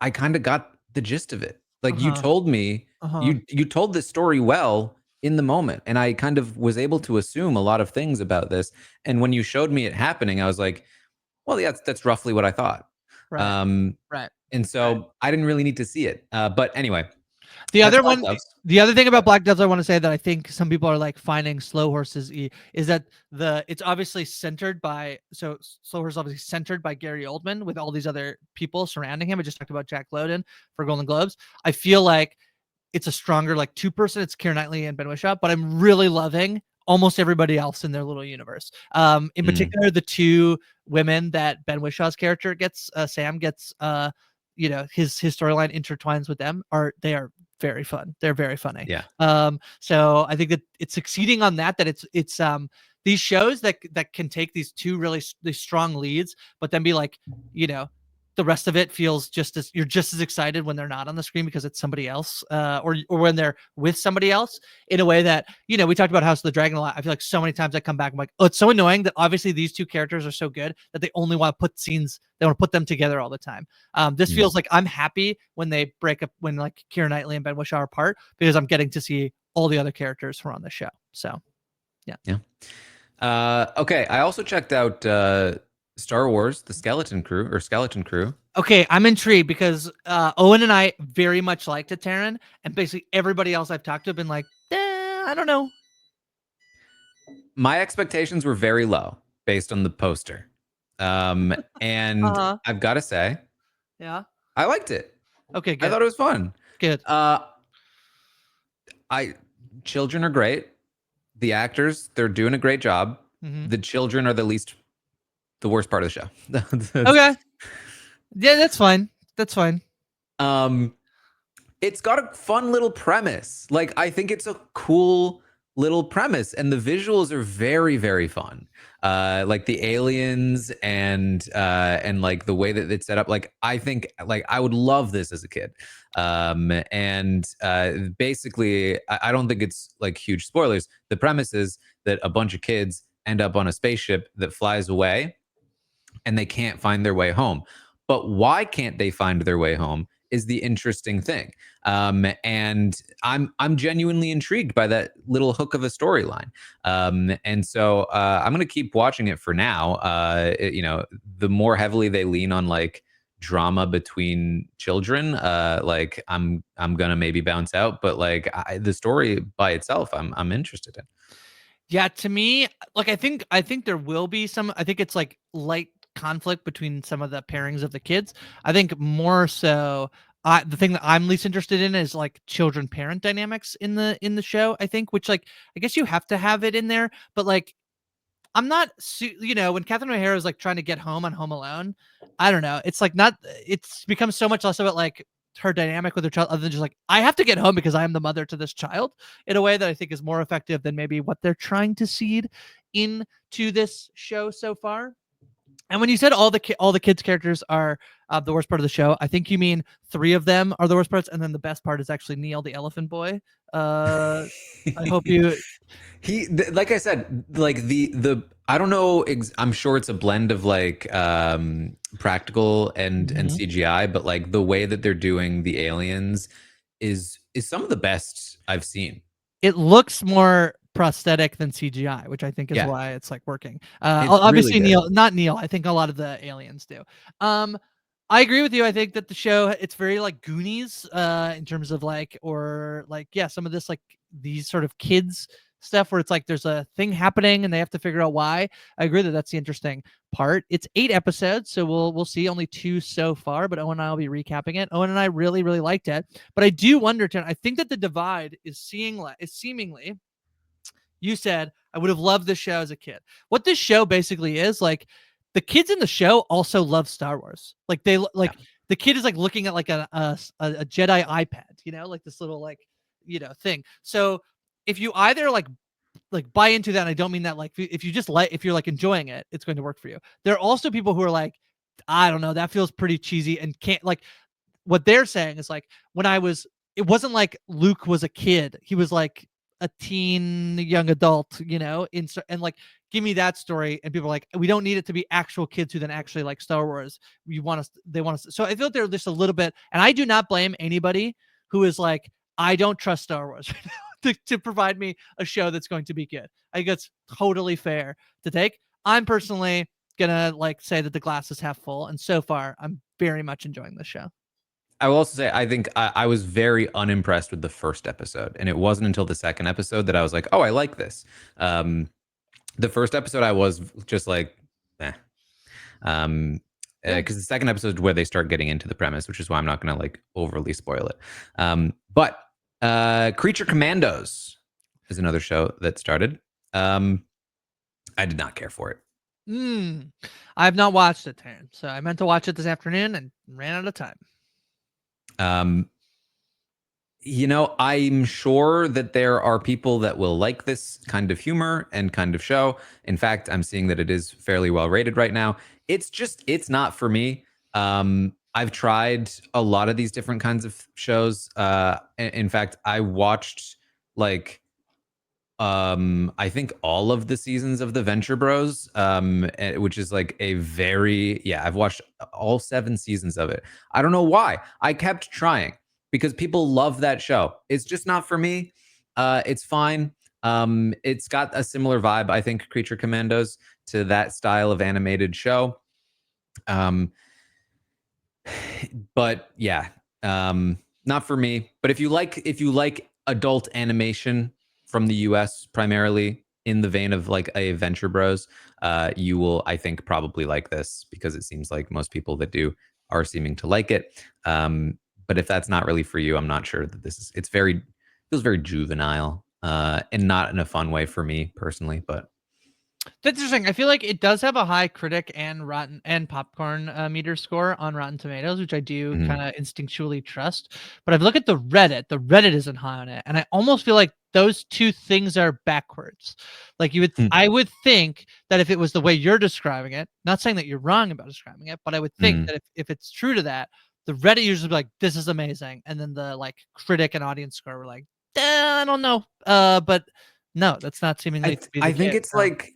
I kind of got the gist of it. Like you told me, you told this story well in the moment, and I kind of was able to assume a lot of things about this. And when you showed me it happening, I was like, well, yeah, that's roughly what I thought. Right. And so I didn't really need to see it. But anyway, the other thing about Black Doves I want to say that I think some people are like finding Slow Horses is that it's obviously centered by, so Slow Horse is obviously centered by Gary Oldman with all these other people surrounding him. I just talked about Jack Lowden for Golden Globes. I feel like it's a stronger like 2-person. It's Keira Knightley and Ben Whishaw, but I'm really loving almost everybody else in their little universe. In particular, the 2 women that Ben Wishaw's character gets, Sam gets, you know, his storyline intertwines with them. They are very fun. They're very funny. Yeah. So I think that it's succeeding on that it's these shows that can take these 2 really these strong leads, but then be like, you know, the rest of it feels you're just as excited when they're not on the screen because it's somebody else, or when they're with somebody else, in a way that, you know, we talked about House of the Dragon a lot. I feel like so many times I come back, I'm like, oh, it's so annoying that obviously these 2 characters are so good that they only want to put scenes, they want to put them together all the time. This feels like I'm happy when they break up, when like Keira Knightley and Ben Whishaw are apart, because I'm getting to see all the other characters who are on the show. So yeah. Okay, I also checked out Star Wars, the Skeleton Crew. Okay, I'm intrigued because Owen and I very much liked it, Taran, and basically everybody else I've talked to have been like, I don't know. My expectations were very low based on the poster. And I've got to say, yeah, I liked it. Okay, good. I thought it was fun. Good. Children are great. The actors, they're doing a great job. The children are the worst part of the show. Okay. Yeah, that's fine. It's got a fun little premise. Like, I think it's a cool little premise, and the visuals are very, very fun. Like the aliens and like the way that it's set up. Like, I think like I would love this as a kid. Basically, I don't think it's like huge spoilers. The premise is that a bunch of kids end up on a spaceship that flies away, and they can't find their way home. But why can't they find their way home is the interesting thing. And I'm genuinely intrigued by that little hook of a storyline. And so I'm going to keep watching it for now. You know, the more heavily they lean on like drama between children, like I'm going to maybe bounce out, but like the story by itself, I'm interested in. Yeah, to me, like I think there will be some, I think it's like light conflict between some of the pairings of the kids. I think more so the thing that I'm least interested in is like children parent dynamics in the show, I think, which like I guess you have to have it in there, but like I'm not, when Catherine O'Hara is like trying to get home on Home Alone, I don't know. It's like not. It's become so much less about like her dynamic with her child, other than just like I have to get home because I am the mother to this child, in a way that I think is more effective than maybe what they're trying to seed into this show so far. And when you said all the kids characters are the worst part of the show, I think you mean 3 of them are the worst parts, and then the best part is actually Neil, the elephant boy. I hope you. Like I said, like the I don't know. I'm sure it's a blend of like practical and Mhm. CGI, but like the way that they're doing the aliens is some of the best I've seen. It looks more prosthetic than CGI, which I think is Yeah, why it's like working. it's really Obviously good. Neil, not Neil. I think a lot of the aliens do. Um, I agree with you. I think that the show, it's very like Goonies, in terms of like, or like, yeah, some of this like these sort of kids stuff where it's like there's a thing happening and they have to figure out why. I agree that that's the interesting part. It's 8 episodes, so we'll see only 2 so far, but Owen and I will be recapping it. Owen and I really liked it, but I do wonder, Taryn, I think that the divide is seemingly, you said I would have loved this show as a kid. What this show basically is, like, the kids in the show also love Star Wars. Like they Yeah. like the kid is like looking at like a Jedi iPad, like this little like thing. So if you either like buy into that, and I don't mean that like if you just like, if you're like enjoying it, it's going to work for you. There are also people who are like, I don't know, that feels pretty cheesy and can't, like, what they're saying is like, it wasn't like Luke was a kid. He was like a teen, young adult, and like, give me that story. And people are like, we don't need it to be actual kids who then actually like Star Wars. They want us. So I feel like they're just a little bit, and I do not blame anybody who is like, I don't trust Star Wars right now to provide me a show that's going to be good. I think it's totally fair to take. I'm personally gonna like say that the glass is half full, and so far I'm very much enjoying the show. I will also say I think I was very unimpressed with the first episode, and it wasn't until the second episode that I was like, oh, I like this. The first episode I was just like, eh. Um, Yeah. because the second episode is where they start getting into the premise, which is why I'm not going to like overly spoil it. But Creature Commandos is another show that started. I did not care for it. I have not watched it, Taryn. So I meant to watch it this afternoon and ran out of time. I'm sure that there are people that will like this kind of humor and kind of show. In fact, I'm seeing that it is fairly well rated right now. It's not for me. I've tried a lot of these different kinds of shows. In fact, I watched like I think all of the seasons of the Venture Bros, which is like I've watched all 7 seasons of it. I don't know why. I kept trying because people love that show. It's just not for me. It's fine. It's got a similar vibe, I think, Creature Commandos, to that style of animated show. But yeah, not for me. But if you like adult animation from the US primarily, in the vein of like a Venture Bros, you will, I think, probably like this, because it seems like most people that do are seeming to like it. But if that's not really for you, I'm not sure that feels very juvenile, and not in a fun way for me personally. But That's interesting. I feel like it does have a high critic and rotten and popcorn meter score on Rotten Tomatoes, which I do mhm, kind of instinctually trust. But I've looked at the Reddit. The Reddit isn't high on it, and I almost feel like those two things are backwards. Like mm, I would think that if it was the way you're describing it, not saying that you're wrong about describing it, but I would think mm. that if it's true to that, the Reddit users would be like, "This is amazing," and then the like critic and audience score were like, I don't know. But no, that's not seemingly to be the I think case. it's like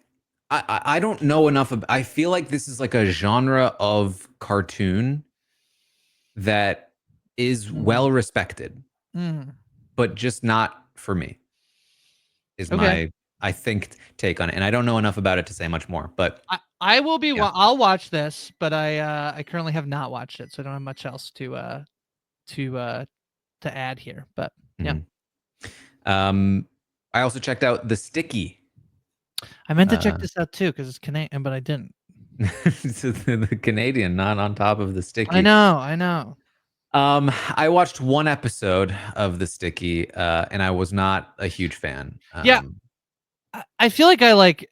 I don't know enough. I feel like this is like a genre of cartoon that is Mhm. well respected, Mhm. but just not for me. Is Okay. my, I think, take on it, and I don't know enough about it to say much more. But I will be yeah. I'll watch this, but I currently have not watched it, so I don't have much else to to add here. But yeah. Mhm. Um, I also checked out The Sticky. I meant to check Uh, this out too because it's Canadian, but I didn't. so the Canadian, not on top of The I Sticky. know, I know. I watched 1 episode of The Sticky, and I was not a huge fan. Yeah, I feel like I like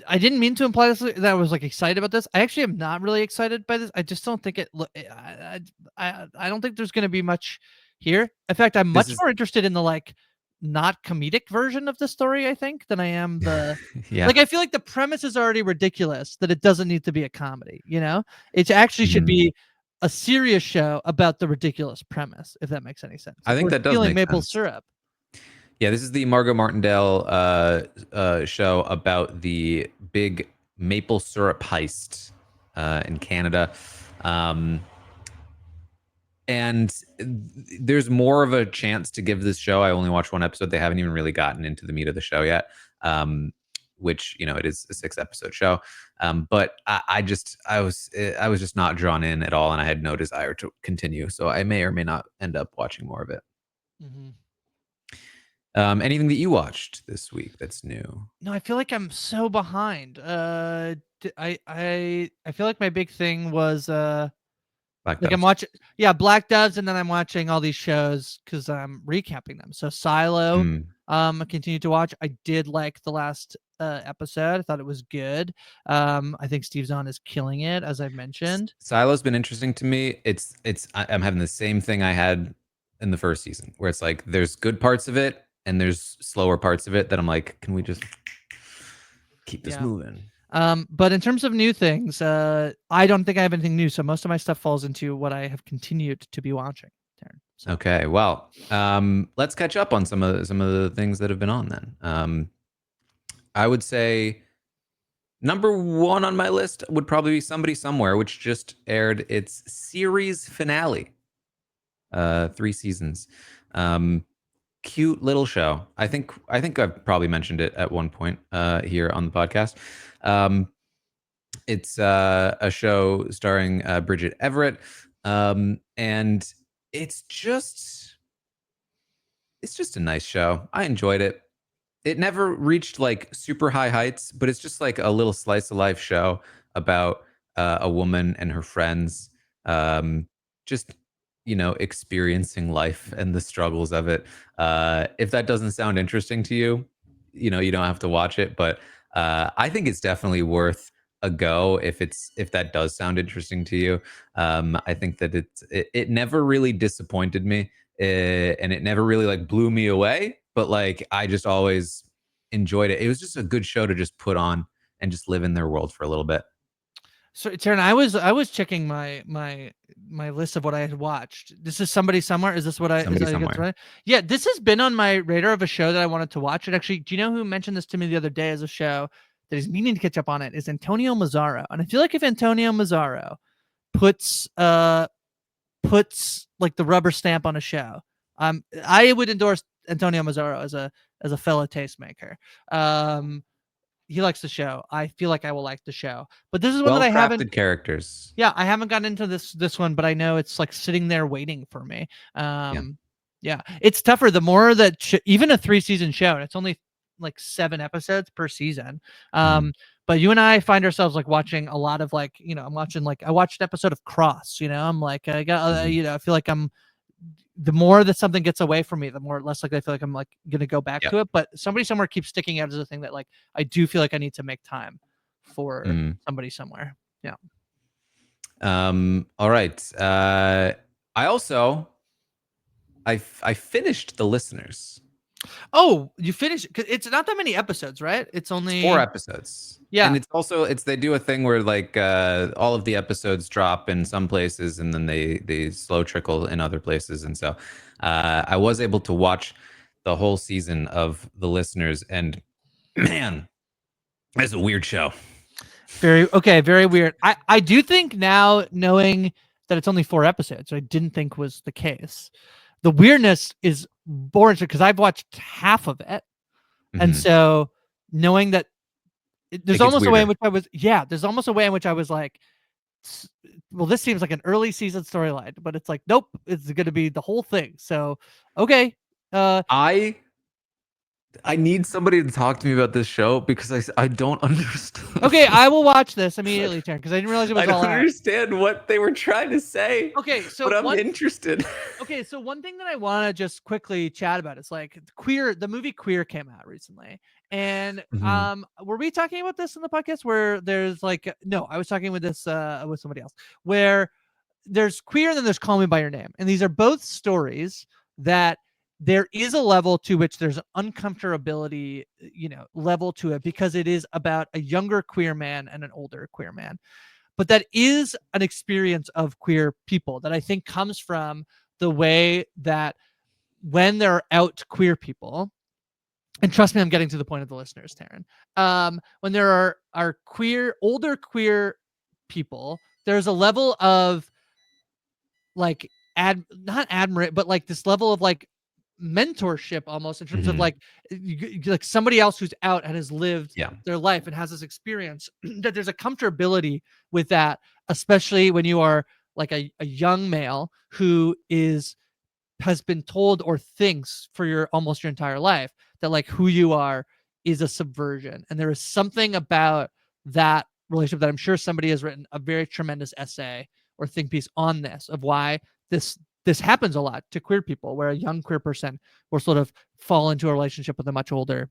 I didn't mean to imply this, that I was like excited about this. I actually am not really excited by this. I just don't think I don't think there's going to be much here. In fact, I'm much more interested in the like not comedic version of the story, I think, than I am the Yeah. like I feel like the premise is already ridiculous that it doesn't need to be a comedy, you know? It actually should be a serious show about the ridiculous premise, if that makes any sense. I Like, think we're that does stealing make maple sense. syrup. Yeah, this is the Margot Martindale show about the big maple syrup heist in Canada. And there's more of a chance to give this show. I only watched one episode. They haven't even really gotten into the meat of the show yet, which, you know, it is a 6-episode show. But I was just not drawn in at all, and I had no desire to continue. So I may or may not end up watching more of it. Anything that you watched this week that's new? No, I feel like I'm so behind. I feel like my big thing was Black like I'm Doves. watching Black Doves, and then I'm watching all these shows because I'm recapping them. So Silo, I continue to watch. I did like the last episode. I thought it was good. I think Steve Zahn is killing it, as I've mentioned. Silo's been interesting to me. I'm having the same thing I had in the first season, where it's like there's good parts of it and there's slower parts of it that I'm like, can we just keep this moving? But in terms of new things, I don't think I have anything new. So most of my stuff falls into what I have continued to be watching. Taran, so. Okay, well, let's catch up on some of the things that have been on then. I would say number one on my list would probably be Somebody Somewhere, which just aired its series finale. 3 seasons. Cute little show. I think I've probably mentioned it at one point here on the podcast. It's a show starring Bridget Everett, and it's just a nice show. I enjoyed it. It never reached like super high heights, but it's just like a little slice of life show about a woman and her friends, just, you know, experiencing life and the struggles of it. If that doesn't sound interesting to you, you know, you don't have to watch it, but I think it's definitely worth a go if that does sound interesting to you. I think that it never really disappointed me, and it never really like blew me away, but like I just always enjoyed it. It was just a good show to just put on and just live in their world for a little bit. So Taran, I was checking my list of what I had watched. This is Somebody Somewhere. Is this what Somebody Somewhere. Right? Yeah, this has been on my radar of a show that I wanted to watch. And actually, do you know who mentioned this to me the other day as a show that he's meaning to catch up on? It is Antonio Mazzaro, and I feel like if Antonio Mazzaro puts like the rubber stamp on a show, I would endorse Antonio Mazzaro as a fellow tastemaker. He likes the show. I feel like I will like the show. But this is one that I haven't. Characters. Yeah, I haven't gotten into this one, but I know it's like sitting there waiting for me. Yeah, it's tougher. The more that even a 3-season show, and it's only like 7 episodes per season. But you and I find ourselves like watching a lot of like, you know, I watched an episode of Cross. You know, I'm like, I got, you know, I feel like the more that something gets away from me, the more less likely I feel like I'm like gonna go back to it. But Somebody Somewhere keeps sticking out as a thing that like I do feel like I need to make time for Somebody Somewhere. Yeah. All right. I also I finished The Listeners. Oh, you finished? Cause it's not that many episodes, right? It's only 4 episodes. Yeah. And they do a thing where like all of the episodes drop in some places and then they slow trickle in other places. And so I was able to watch the whole season of The Listeners, and man, that's a weird show. Very weird. I do think now, knowing that it's only 4 episodes, I didn't think was the case. The weirdness is boring because I've watched half of it. And so knowing that there's almost a way in which there's almost a way in which I was like, well, this seems like an early season storyline, but it's like, nope, it's going to be the whole thing. So, okay. I need somebody to talk to me about this show because I don't understand. Okay, I will watch this immediately, Taryn, because I didn't realize it was I don't all out. understand what they were trying to say. Okay, so but I'm interested. Okay, so one thing that I want to just quickly chat about is like the movie Queer came out recently. And were we talking about this in the podcast where there's like no, I was talking with this with somebody else where there's Queer and then there's Call Me by Your Name. And these are both stories that there is a level to which there's an uncomfortability, level to it because it is about a younger queer man and an older queer man. But that is an experience of queer people that I think comes from the way that when there are out queer people, and trust me, I'm getting to the point of the listeners, Taran. When there are older queer people, there's a level of like not admirate, but like this level of like mentorship almost in terms of like somebody else who's out and has lived their life and has this experience that there's a comfortability with that, especially when you are like a young male who has been told or thinks for your almost your entire life that like who you are is a subversion. And there is something about that relationship that I'm sure somebody has written a very tremendous essay or think piece on this of why this happens a lot to queer people, where a young queer person will sort of fall into a relationship with a much older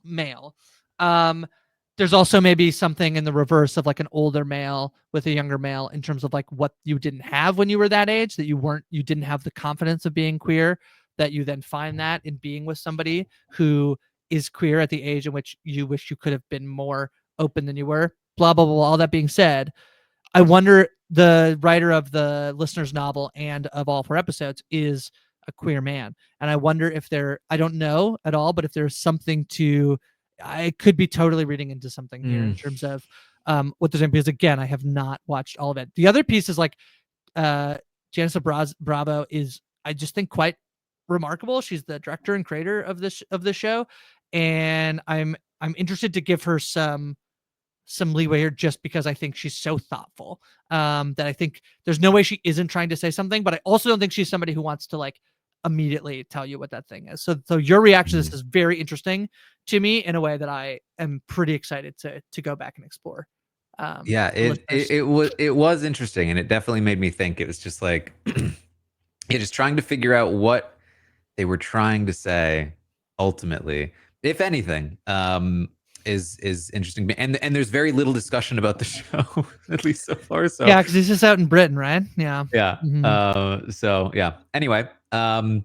male. There's also maybe something in the reverse of like an older male with a younger male in terms of like what you didn't have when you were that age, that you didn't have the confidence of being queer, that you then find that in being with somebody who is queer at the age in which you wish you could have been more open than you were. Blah, blah, blah. All that being said, I wonder, the writer of the listener's novel and of all 4 episodes is a queer man. And I wonder if I don't know at all, but if there's something I could be totally reading into something here in terms of what they're saying, because again, I have not watched all of it. The other piece is like Janice Bravo is, I just think, quite remarkable. She's the director and creator of this show. And I'm interested to give her some leeway here just because I think she's so thoughtful that I think there's no way she isn't trying to say something, but I also don't think she's somebody who wants to like immediately tell you what that thing is. So your reaction to this is very interesting to me in a way that I am pretty excited to go back and explore. It was interesting, and it definitely made me think. It was just like just trying to figure out what they were trying to say ultimately, if anything. Is interesting, and there's very little discussion about the show, at least so far. So yeah, because it's just out in Britain, right? Yeah. So yeah. Anyway, I've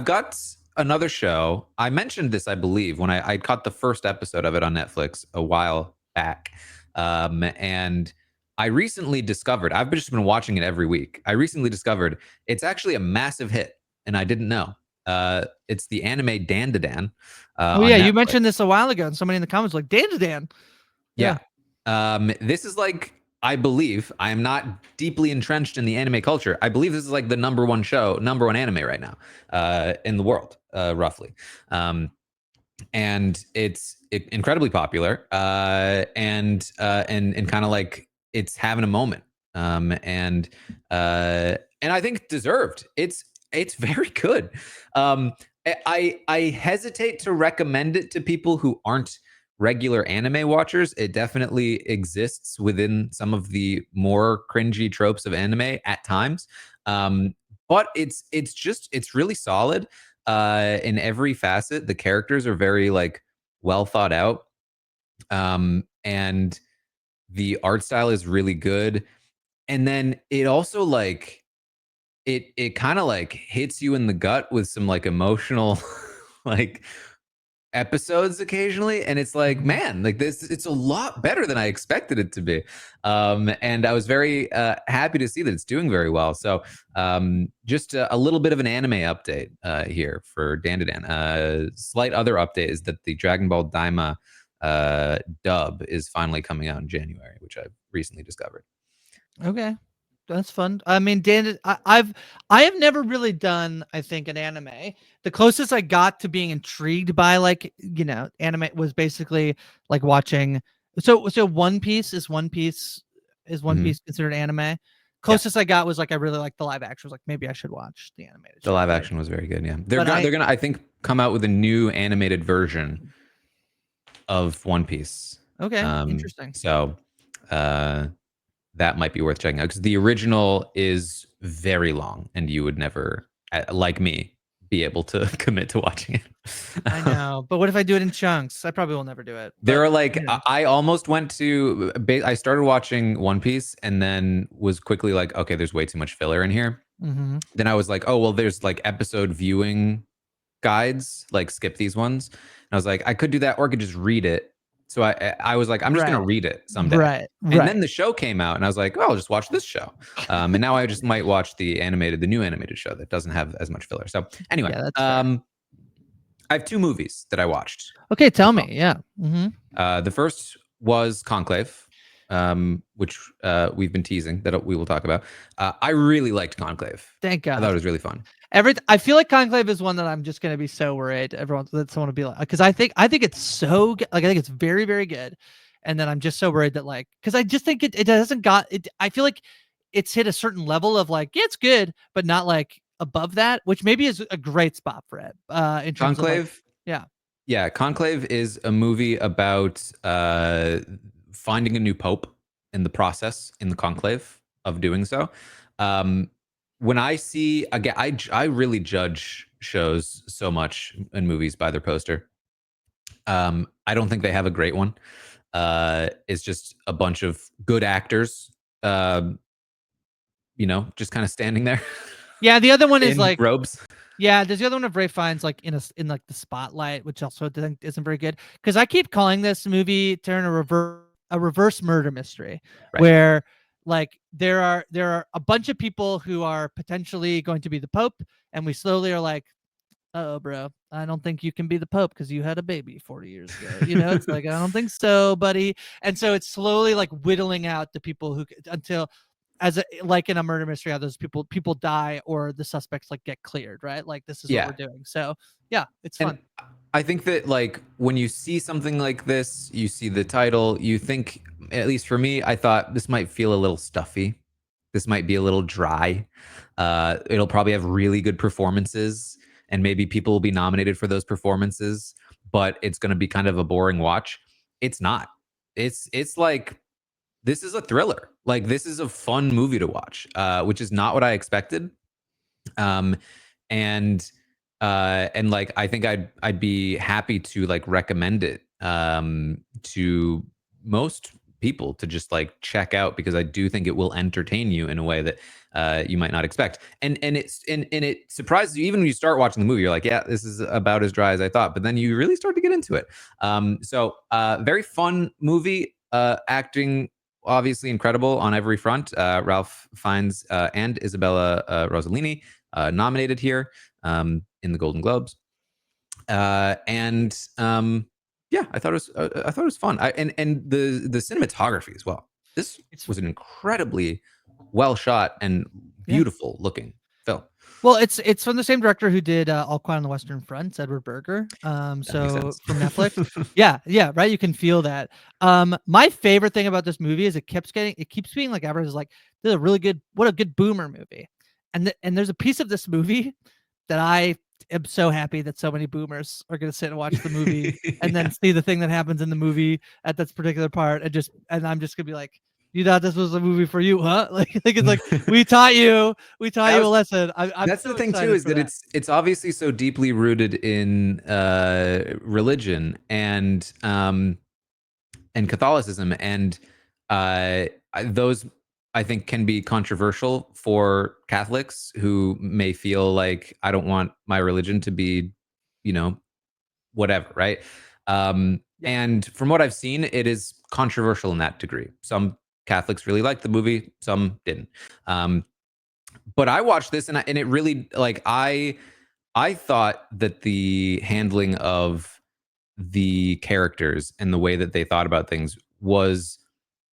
got another show. I mentioned this, I believe, when I caught the first episode of it on Netflix a while back, and I recently discovered. I've just been watching it every week. I recently discovered it's actually a massive hit, and I didn't know. It's the anime Dandadan. You mentioned this a while ago, and somebody in the comments was like Dandadan. Yeah. This is like, I believe, I am not deeply entrenched in the anime culture. I believe this is like the number one anime right now in the world, roughly. And it's incredibly popular, and kind of like it's having a moment, and I think deserved. It's very good. I hesitate to recommend it to people who aren't regular anime watchers. It definitely exists within some of the more cringy tropes of anime at times, but it's really solid in every facet. The characters are very like well thought out, and the art style is really good. And then it also like it kind of like hits you in the gut with some like emotional like episodes occasionally, and it's like, man, like this, it's a lot better than I expected it to be, and I was very happy to see that it's doing very well. So just a little bit of an anime update here for Dandadan. Slight other update is that the Dragon Ball Daima dub is finally coming out in January, which I've recently discovered. Okay, that's fun. I mean, I have never really done, I think, an anime. The closest I got to being intrigued by like, anime was basically like watching. So One Piece is considered anime? Closest I got was like I really liked the live action. I was like, maybe I should watch the animated. The live action was very good. Yeah, they're gonna I think come out with a new animated version of One Piece. Okay, interesting. So that might be worth checking out because the original is very long, and you would never, like me, be able to commit to watching it. I know, but what if I do it in chunks? I probably will never do it. There are like, I almost went to, I started watching One Piece and then was quickly like, okay, there's way too much filler in here. Then I was like, oh, well, there's like episode viewing guides, like skip these ones. And I was like, I could do that, or I could just read it. So I was like, I'm just going to read it someday. And then the show came out and I was like, well, I'll just watch this show. And now I just might watch the new animated show that doesn't have as much filler. So anyway, I have 2 movies that I watched. Okay, tell me. Yeah. The first was Conclave, which we've been teasing that we will talk about. I really liked Conclave. Thank God. I thought it was really fun. I feel like Conclave is one that I'm just gonna be so worried that someone will be like, because I think it's so good. Like I think it's very, very good, and then I'm just so worried that like, because I just think it doesn't got it. I feel like it's hit a certain level of like, yeah, it's good, but not like above that, which maybe is a great spot for it. In terms Conclave, of like, yeah, Conclave is a movie about finding a new pope in the process, in the conclave of doing so. When I see, again, I really judge shows so much in movies by their poster. I don't think they have a great one. It's just a bunch of good actors, just kind of standing there. Yeah, the other one is like robes. Yeah, there's the other one of Ray Fiennes like in like the spotlight, which also isn't very good. Because I keep calling this movie a reverse murder mystery, where like there are a bunch of people who are potentially going to be the Pope, and we slowly are like, oh, bro, I don't think you can be the Pope because you had a baby 40 years ago. It's like, I don't think so, buddy. And so it's slowly like whittling out the people who until. Like in a murder mystery, how those people die or the suspects like get cleared, right? Like this is what we're doing. So yeah, it's fun. And I think that like when you see something like this, you see the title, you think, at least for me, I thought this might feel a little stuffy. This might be a little dry. It'll probably have really good performances, and maybe people will be nominated for those performances, but it's going to be kind of a boring watch. It's not. It's like, this is a thriller. Like, this is a fun movie to watch, which is not what I expected. And like, I think I'd be happy to like recommend it to most people to just like check out, because I do think it will entertain you in a way that you might not expect. And it surprises you. Even when you start watching the movie, you're like, yeah, this is about as dry as I thought. But then you really start to get into it. So very fun movie. Acting obviously incredible on every front. Ralph Fiennes and Isabella Rossellini nominated here in the Golden Globes. Yeah, I thought it was fun. And the cinematography as well. This was an incredibly well shot and beautiful looking film. Well, it's from the same director who did All Quiet on the Western Front, Edward Berger. So from Netflix. yeah, right. You can feel that. My favorite thing about this movie is it keeps being like advertised like, this is a really good, what a good boomer movie. And there's a piece of this movie that I am so happy that so many boomers are going to sit and watch the movie and then see the thing that happens in the movie at this particular part, and I'm just gonna be like, you thought this was a movie for you, huh? Like it's like, we taught you a lesson. That's so the thing too, is that it's obviously so deeply rooted in religion and Catholicism, and those, I think, can be controversial for Catholics who may feel like, I don't want my religion to be, whatever, right? And from what I've seen, it is controversial in that degree. Some Catholics really liked the movie, some didn't. But I watched this and it really, like, I thought that the handling of the characters and the way that they thought about things was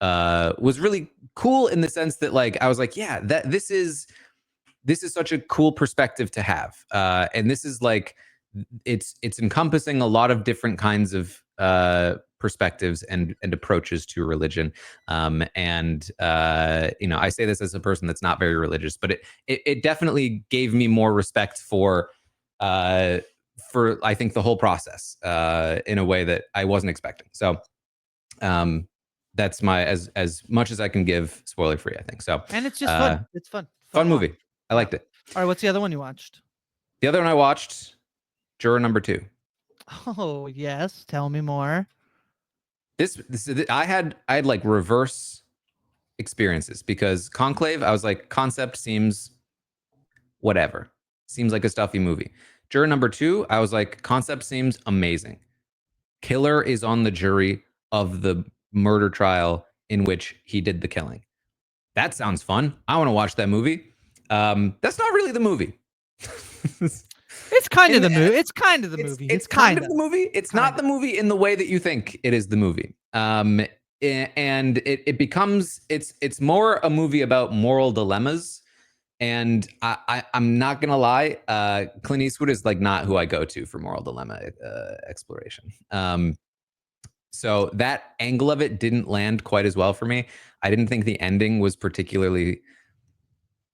really cool, in the sense that, like, I was like, yeah, that this is such a cool perspective to have. And this is like, it's encompassing a lot of different kinds of perspectives and approaches to religion. And I say this as a person that's not very religious, but it definitely gave me more respect for I think the whole process in a way that I wasn't expecting. So that's my as much as I can give spoiler free, I think. So and it's just fun. It's fun. Fun movie. I liked it. All right, what's the other one you watched? The other one I watched, Juror number 2. Oh yes, tell me more. This I had like reverse experiences because Conclave, I was like, concept seems whatever, seems like a stuffy movie. Juror number 2, I was like, concept seems amazing. Killer is on the jury of the murder trial in which he did the killing. That sounds fun. I want to watch that movie. That's not really the movie. It's kind of the movie. It's kind of the movie. It's kind of the movie. It's not the movie in the way that you think it is the movie. And it becomes it's more a movie about moral dilemmas. And I'm not gonna lie, Clint Eastwood is like not who I go to for moral dilemma exploration. So that angle of it didn't land quite as well for me. I didn't think the ending was particularly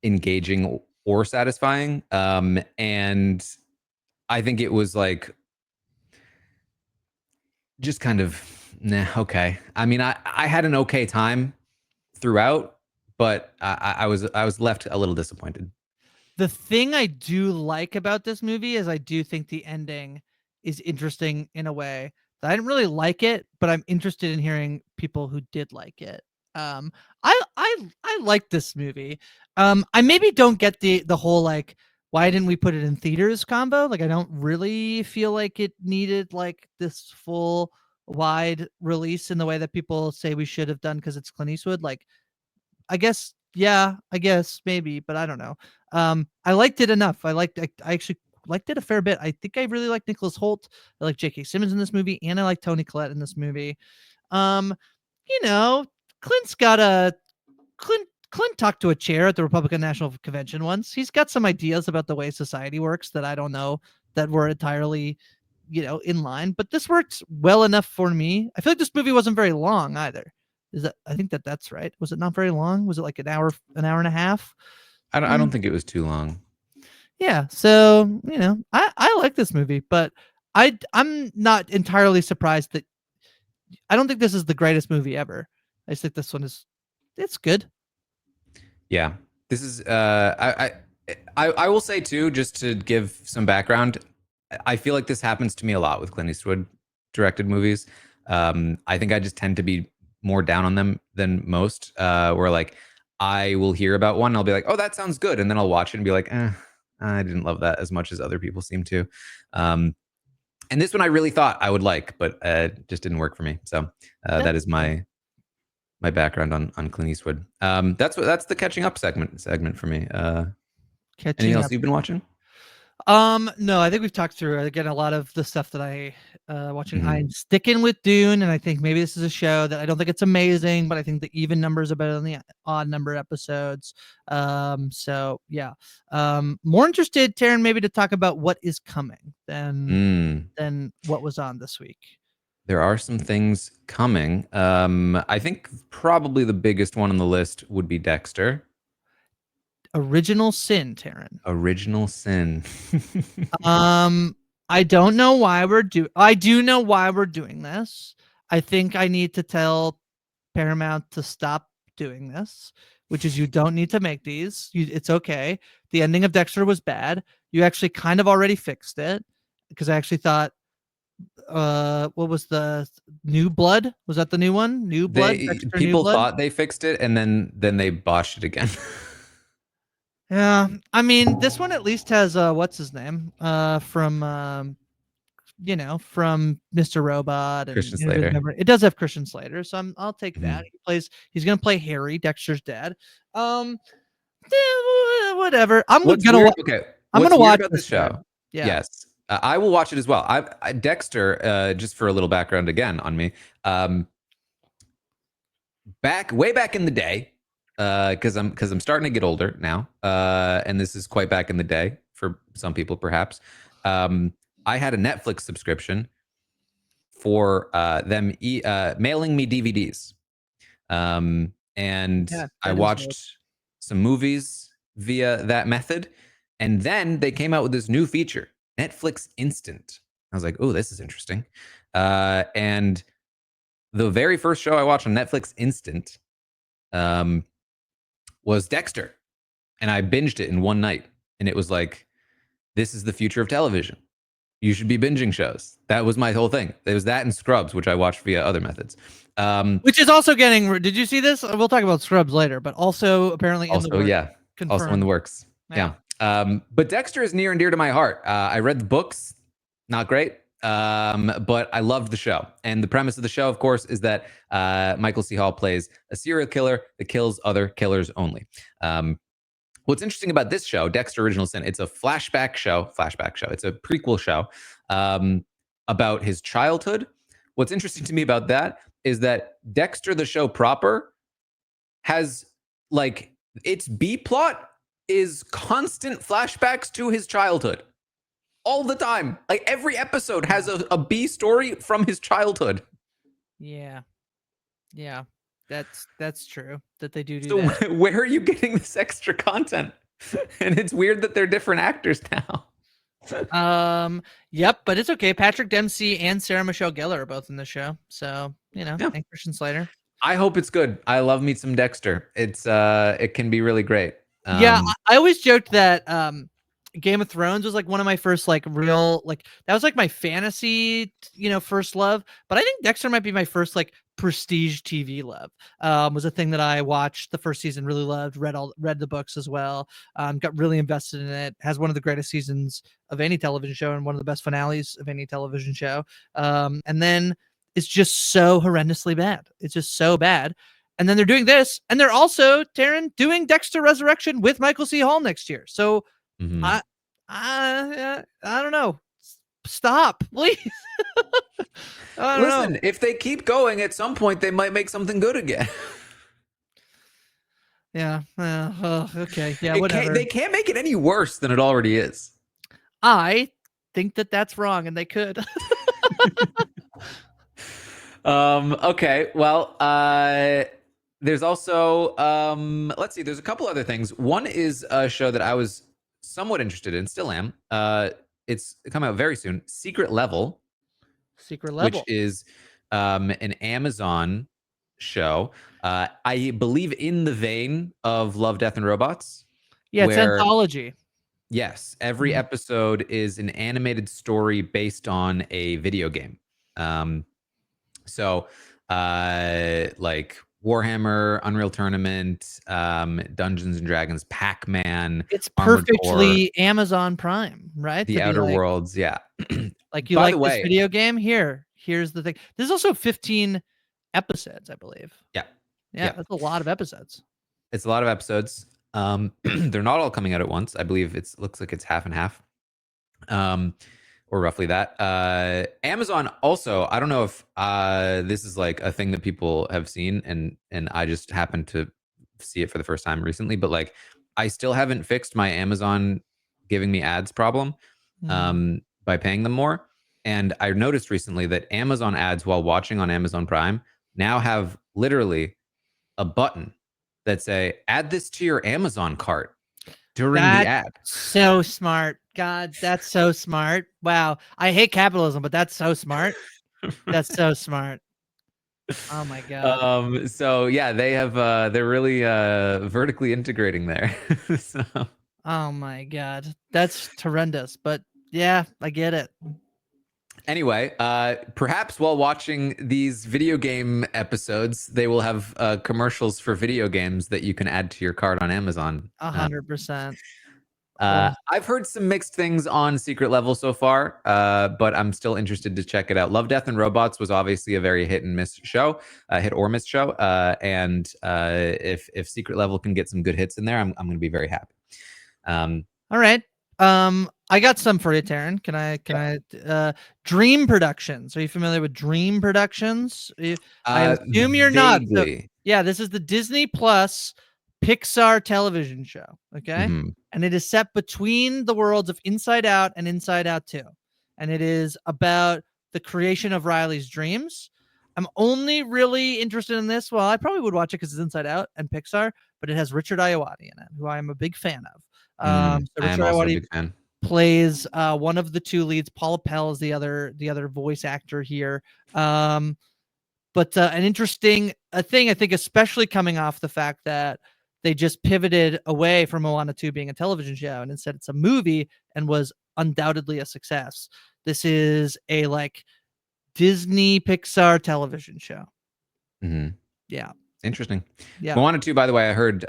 engaging or satisfying. And I think it was like just kind of okay. I mean, I had an okay time throughout, but I was left a little disappointed. The thing I do like about this movie is I do think the ending is interesting in a way that I didn't really like it, but I'm interested in hearing people who did like it. I like this movie. I maybe don't get the whole like why didn't we put it in theaters combo? Like I don't really feel like it needed like this full wide release in the way that people say we should have done because it's Clint Eastwood. Like I guess maybe, but I don't know. I liked it enough. I actually liked it a fair bit. I think I really like Nicholas Hoult. I like J.K. Simmons in this movie, and I like Toni Collette in this movie. Um, Clint's got a Clint talked to a chair at the Republican National Convention once. He's got some ideas about the way society works that I don't know that were entirely, in line. But this works well enough for me. I feel like this movie wasn't very long either. I think that's right. Was it not very long? Was it like an hour and a half? I don't think it was too long. Yeah. So, I like this movie, but I'm not entirely surprised that I don't think this is the greatest movie ever. I just think this one it's good. Yeah. This is I will say too, just to give some background, I feel like this happens to me a lot with Clint Eastwood directed movies. I think I just tend to be more down on them than most, where like I will hear about one and I'll be like, oh, that sounds good. And then I'll watch it and be like, I didn't love that as much as other people seem to. And this one I really thought I would like, but just didn't work for me. So that is my background on Clint Eastwood. That's the catching up segment for me. Anything else you've been watching? No, I think we've talked through again a lot of the stuff that I watching. I'm sticking with Dune, and I think maybe this is a show that I don't think it's amazing, but I think the even numbers are better than the odd number episodes. So yeah. More interested, Taran, maybe to talk about what is coming than what was on this week. There are some things coming. I think probably the biggest one on the list would be Dexter. Original Sin, Taran. Original Sin. I don't know why I do know why we're doing this. I think I need to tell Paramount to stop doing this, which is you don't need to make these. It's okay. The ending of Dexter was bad. You actually kind of already fixed it because I actually thought what was the New Blood? Was that the new one? New Blood? People thought they fixed it and then they botched it again. Yeah, I mean, this one at least has what's his name? From from Mr. Robot and Christian Slater. It does have Christian Slater, so I'll take that. He's gonna play Harry, Dexter's dad. Whatever. I'm gonna watch this show. Yeah. Yes. I will watch it as well. Dexter, just for a little background again on me, way back in the day, because I'm starting to get older now, and this is quite back in the day for some people perhaps. I had a Netflix subscription for them mailing me DVDs. And I watched some movies via that method. And then they came out with this new feature, Netflix Instant. I was like, oh, this is interesting. And the very first show I watched on Netflix Instant was Dexter. And I binged it in one night. And it was like, this is the future of television. You should be binging shows. That was my whole thing. It was that and Scrubs, which I watched via other methods. Which is also getting. Did you see this? We'll talk about Scrubs later, but also apparently in the works. Yeah, confirmed. Also in the works. Yeah. But Dexter is near and dear to my heart. I read the books, not great, but I loved the show. And the premise of the show, of course, is that Michael C. Hall plays a serial killer that kills other killers only. What's interesting about this show, Dexter Original Sin, it's a flashback show. It's a prequel show about his childhood. What's interesting to me about that is that Dexter, the show proper, has like its B plot is constant flashbacks to his childhood all the time. Like every episode has a B story from his childhood. Yeah. That's true that they do so that. Where are you getting this extra content? And it's weird that they're different actors now. Yep, but it's okay. Patrick Dempsey and Sarah Michelle Gellar are both in the show, so and Christian Slater. I hope it's good. I love me some Dexter. It's it can be really great. Yeah, I always joked that Game of Thrones was like one of my first like real like that was like my fantasy first love, but I think Dexter might be my first like prestige TV love. Was a thing that I watched the first season, really loved, read the books as well, got really invested in it. Has one of the greatest seasons of any television show and one of the best finales of any television show. And then it's just so horrendously bad. It's just so bad. And then they're doing this, and they're also, Taran, doing Dexter Resurrection with Michael C. Hall next year. So I don't know. Stop, please. Listen, if they keep going, at some point they might make something good again. Yeah. Okay. Yeah. Whatever. They can't make it any worse than it already is. I think that that's wrong, and they could. Okay. Well, there's also let's see. There's a couple other things. One is a show that I was somewhat interested in, still am. It's coming out very soon. Secret Level, which is an Amazon show. I believe in the vein of Love, Death, and Robots. Yeah, it's anthology. Yes, every episode is an animated story based on a video game. So, like Warhammer, Unreal Tournament, Dungeons and Dragons, Pac-Man. It's perfectly Amazon Prime, right? The Outer Worlds, yeah. Like you like this video game? Here's the thing. There's also 15 episodes, I believe. Yeah. That's a lot of episodes. It's a lot of episodes. They're not all coming out at once. I believe looks like it's half and half. Or roughly that. Amazon also, I don't know if this is like a thing that people have seen and I just happened to see it for the first time recently, but like I still haven't fixed my Amazon giving me ads problem by paying them more. And I noticed recently that Amazon ads while watching on Amazon Prime now have literally a button that say, add this to your Amazon cart during the ad. So smart. God, that's so smart. Wow. I hate capitalism, but that's so smart. That's so smart. Oh my God. So yeah, they have they're really vertically integrating there. So. Oh my God. That's horrendous. But yeah, I get it. Anyway, perhaps while watching these video game episodes, they will have commercials for video games that you can add to your cart on Amazon. 100%. I've heard some mixed things on Secret Level so far, but I'm still interested to check it out. Love, Death, and Robots was obviously a very hit or miss show. And if Secret Level can get some good hits in there, I'm going to be very happy. All right. I got some for you, Taran. Can I Dream Productions. Are you familiar with Dream Productions? I assume you're not. So, yeah, this is the Disney Plus Pixar television show. Okay. And it is set between the worlds of Inside Out and Inside Out 2. And it is about the creation of Riley's dreams. I'm only really interested in this. Well, I probably would watch it because it's Inside Out and Pixar, but it has Richard Ayoade in it, who I am a big fan of. So I am Richard also a Ayoade big fan. plays one of the two leads. Paula Pell is the other voice actor here. But an interesting thing, I think, especially coming off the fact that they just pivoted away from Moana 2 being a television show, and instead it's a movie, and was undoubtedly a success. This is a like Disney Pixar television show. Mm-hmm. Yeah. Interesting. Yeah. Moana 2, by the way, I heard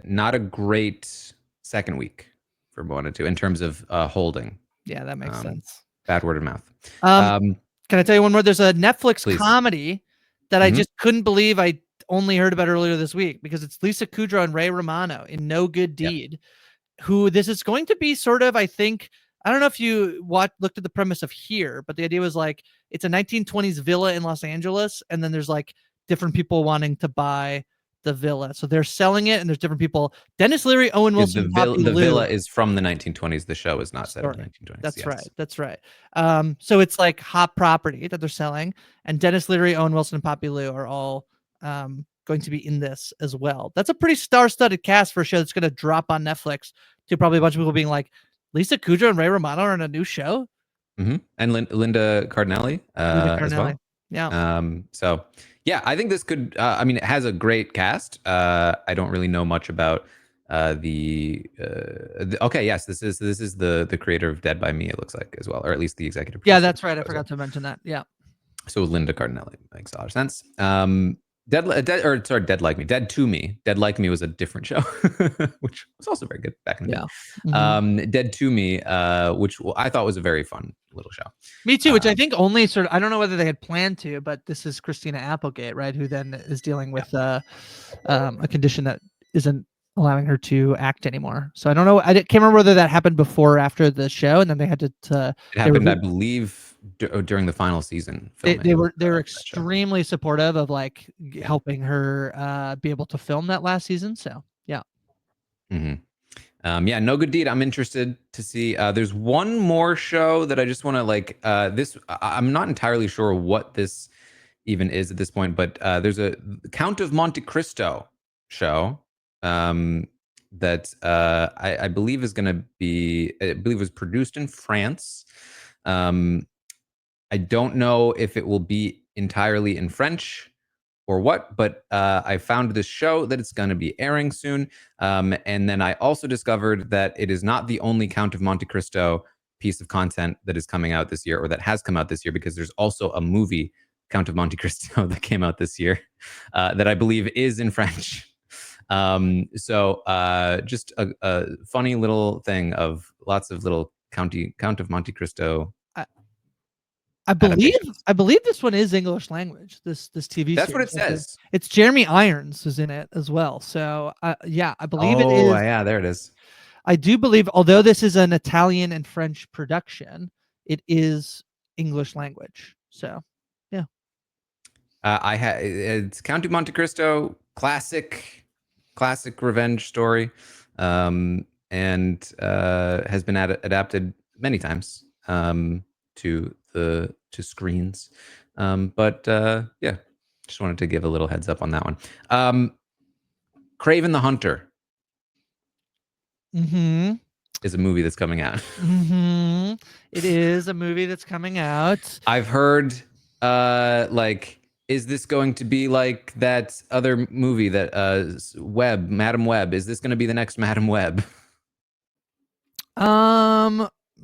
not a great second week for Moana 2 in terms of holding. Yeah, that makes sense. Bad word of mouth. Can I tell you one more? There's a Netflix please. comedy that I just couldn't believe I only heard about earlier this week, because it's Lisa Kudrow and Ray Romano in No Good Deed, who this is going to be sort of, I think, I don't know if you looked at the premise of Here, but the idea was like, it's a 1920s villa in Los Angeles, and then there's like different people wanting to buy the villa. So they're selling it, and there's different people. Dennis Leary, Owen Wilson, the villa is from the 1920s. The show is not set in the 1920s. That's right. That's right. So it's like hot property that they're selling, and Dennis Leary, Owen Wilson, and Poppy Lou are all going to be in this as well. That's a pretty star-studded cast for a show that's going to drop on Netflix, to probably a bunch of people being like, Lisa Kudrow and Ray Romano are in a new show. And Linda Cardinelli, as well. Yeah. So yeah, I think this could. I mean, it has a great cast. I don't really know much about okay, yes, this is the creator of Dead by Me, it looks like, as well, or at least the executive producer. Yeah, that's right. I forgot to mention that. Yeah. So Linda Cardinelli makes a lot of sense. Dead Like Me. Dead to Me. Dead Like Me was a different show, which was also very good back in the day. Dead to Me, which I thought was a very fun little show. Me too, which I think only sort of, I don't know whether they had planned to, but this is Christina Applegate, right? Who then is dealing with a condition that isn't allowing her to act anymore. So I don't know. I can't remember whether that happened before or after the show, and then they had to. It happened, I believe, during the final season. They were extremely supportive of like helping her be able to film that last season. So yeah. Yeah, No Good Deed. I'm interested to see. There's one more show that I just want to like. This I'm not entirely sure what this even is at this point, but there's a Count of Monte Cristo show that I believe is going to be. I believe it was produced in France. I don't know if it will be entirely in French or what, but I found this show that it's going to be airing soon. And then I also discovered that it is not the only Count of Monte Cristo piece of content that is coming out this year, or that has come out this year, because there's also a movie, Count of Monte Cristo, that came out this year that I believe is in French. So just a funny little thing of lots of little Count of Monte Cristo. I believe this one is English language. This TV. That's what it says. It's Jeremy Irons is in it as well. So yeah, I believe it is. Oh yeah, there it is. I do believe, although this is an Italian and French production, it is English language. So yeah. It's Count of Monte Cristo, classic revenge story, and has been adapted many times to screens. But yeah, just wanted to give a little heads up on that one. Kraven the Hunter is a movie that's coming out. It is a movie that's coming out. I've heard like, is this going to be like that other movie that Madam Web? Is this going to be the next Madam Web?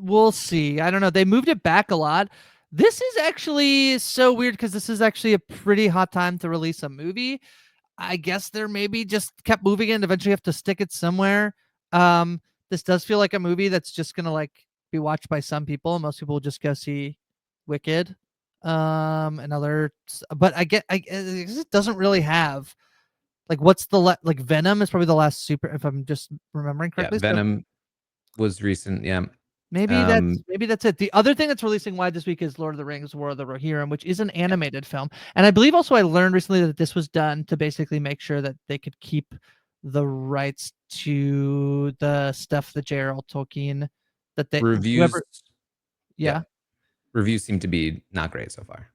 We'll see. I don't know. They moved it back a lot. This is actually so weird, because this is actually a pretty hot time to release a movie. I guess they're maybe just kept moving it and eventually have to stick it somewhere. This does feel like a movie that's just gonna like be watched by some people. Most people will just go see Wicked, and other. But I guess it doesn't really have like, what's the like Venom is probably the last super, if I'm just remembering correctly. Yeah, Venom was recent. Yeah. Maybe that's it. The other thing that's releasing wide this week is Lord of the Rings: War of the Rohirrim, which is an animated film. And I believe also I learned recently that this was done to basically make sure that they could keep the rights to the stuff that J.R.R. Tolkien, that they reviews. reviews seem to be not great so far.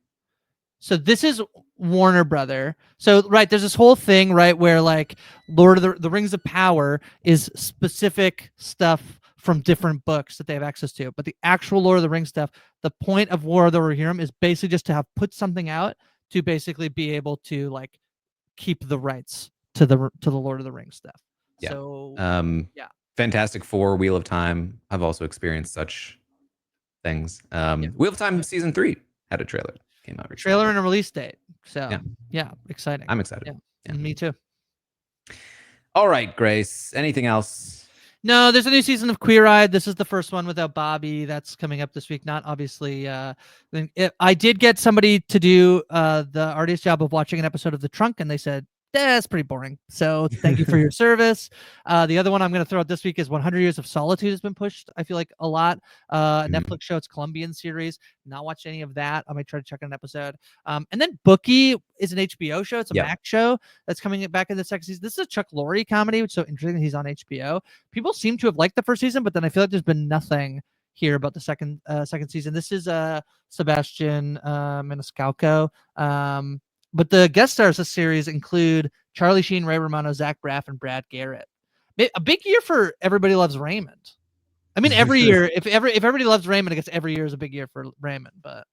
So this is Warner Brother. So right, there's this whole thing, right, where like Lord of the Rings of Power is specific stuff from different books that they have access to. But the actual Lord of the Rings stuff, the point of War of the Rohirrim is basically just to have put something out to basically be able to like keep the rights to the Lord of the Rings stuff. Yeah. So yeah. Fantastic Four, Wheel of Time. I've also experienced such things. Wheel of Time season 3 had a trailer. Came out recently. Trailer and a release date. So yeah, exciting. I'm excited. Yeah. Me too. All right, Grace. Anything else? No, there's a new season of Queer Eye. This is the first one without Bobby. That's coming up this week. Not obviously. I did get somebody to do the artist's job of watching an episode of The Trunk, and they said, that's pretty boring. So thank you for your service. The other one I'm going to throw out this week is 100 Years of Solitude has been pushed, I feel like, a lot. Netflix show, it's Colombian series. Not watched any of that. I might try to check out an episode. And then Bookie is an HBO show. It's a Max show that's coming back in the second season. This is a Chuck Lorre comedy, which is so interesting that he's on HBO. People seem to have liked the first season, but then I feel like there's been nothing here about the second season. This is Sebastian Maniscalco. But the guest stars of the series include Charlie Sheen, Ray Romano, Zach Braff, and Brad Garrett. A big year for Everybody Loves Raymond. I mean, every year, if Everybody Loves Raymond, I guess every year is a big year for Raymond. But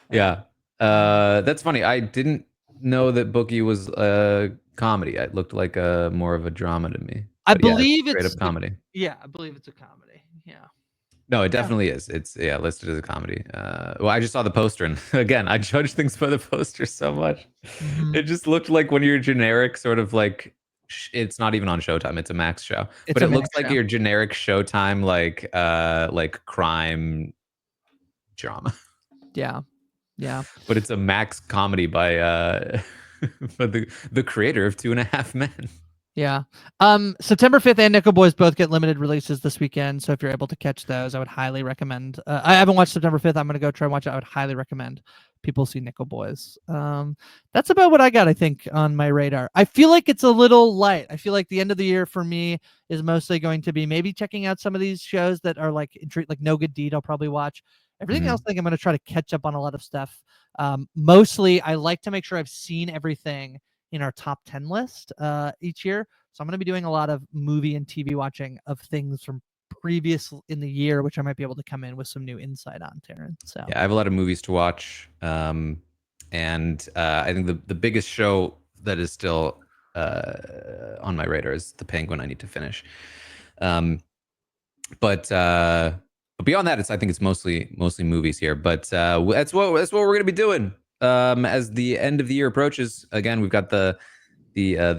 yeah, that's funny. I didn't know that Bookie was a comedy. It looked like more of a drama to me. But I believe it's straight up comedy. Yeah, I believe it's a comedy. Yeah. No, it definitely is. It's listed as a comedy. Well, I just saw the poster, and again, I judge things by the poster so much. It just looked like one of your generic sort of like. It's not even on Showtime. It's a Max show, but it looks like your generic Showtime like crime drama. Yeah. But it's a Max comedy by the creator of 2.5 Men. Yeah. September 5th and Nickel Boys both get limited releases this weekend. So if you're able to catch those, I would highly recommend. I haven't watched September 5th. I'm going to go try and watch it. I would highly recommend people see Nickel Boys. That's about what I got, I think, on my radar. I feel like it's a little light. I feel like the end of the year for me is mostly going to be maybe checking out some of these shows that are like No Good Deed. I'll probably watch. Everything else, I think I'm going to try to catch up on a lot of stuff. Mostly, I like to make sure I've seen everything in our top 10 list each year. So I'm going to be doing a lot of movie and TV watching of things from previous in the year, which I might be able to come in with some new insight on, Taran. So yeah, I have a lot of movies to watch. And I think the biggest show that is still on my radar is The Penguin. I need to finish. But beyond that, I think it's mostly movies here. But that's what we're going to be doing. As the end of the year approaches, again, we've got the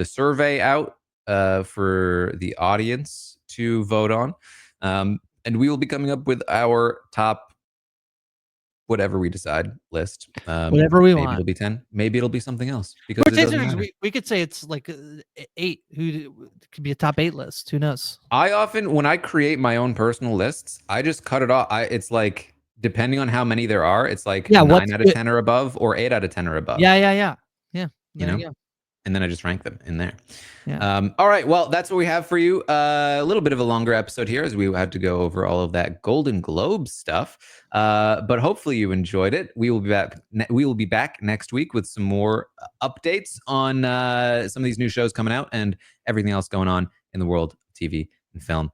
survey out for the audience to vote on, and we will be coming up with our top whatever we decide list. Whatever we want. Maybe it'll be 10. Maybe it'll be something else. Because we could say it's like 8. Who could be a top 8 list? Who knows? I often, when I create my own personal lists, I just cut it off. It's like, depending on how many there are, it's like 9 out of 10 or above, or 8 out of 10 or above. Yeah. You know, and then I just rank them in there. Yeah. All right. Well, that's what we have for you. A little bit of a longer episode here, as we had to go over all of that Golden Globe stuff. But hopefully you enjoyed it. We will be back. We will be back next week with some more updates on some of these new shows coming out and everything else going on in the world of TV and film.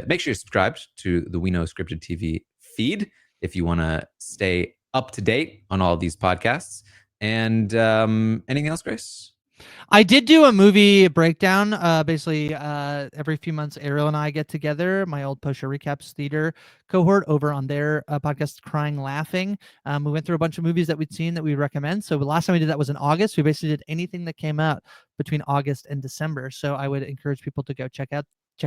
Make sure you're subscribed to the We Know Scripted TV feed if you want to stay up to date on all of these podcasts. And anything else, Grace? I did do a movie breakdown. Basically, every few months, Ariel and I get together, my old post-show recaps theater cohort, over on their podcast, Crying Laughing. We went through a bunch of movies that we'd seen that we recommend. So the last time we did that was in August. We basically did anything that came out between August and December. So I would encourage people to go check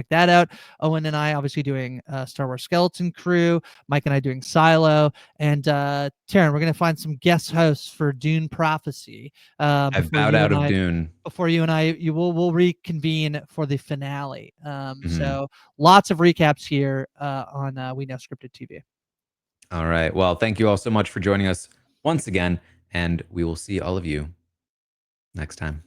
that out. Owen and I obviously doing Star Wars Skeleton Crew, Mike and I doing Silo, and Taran, we're going to find some guest hosts for Dune Prophecy. I've bowed out of Dune. Before you and I, we'll reconvene for the finale. So lots of recaps here on We Know Scripted TV. All right. Well, thank you all so much for joining us once again, and we will see all of you next time.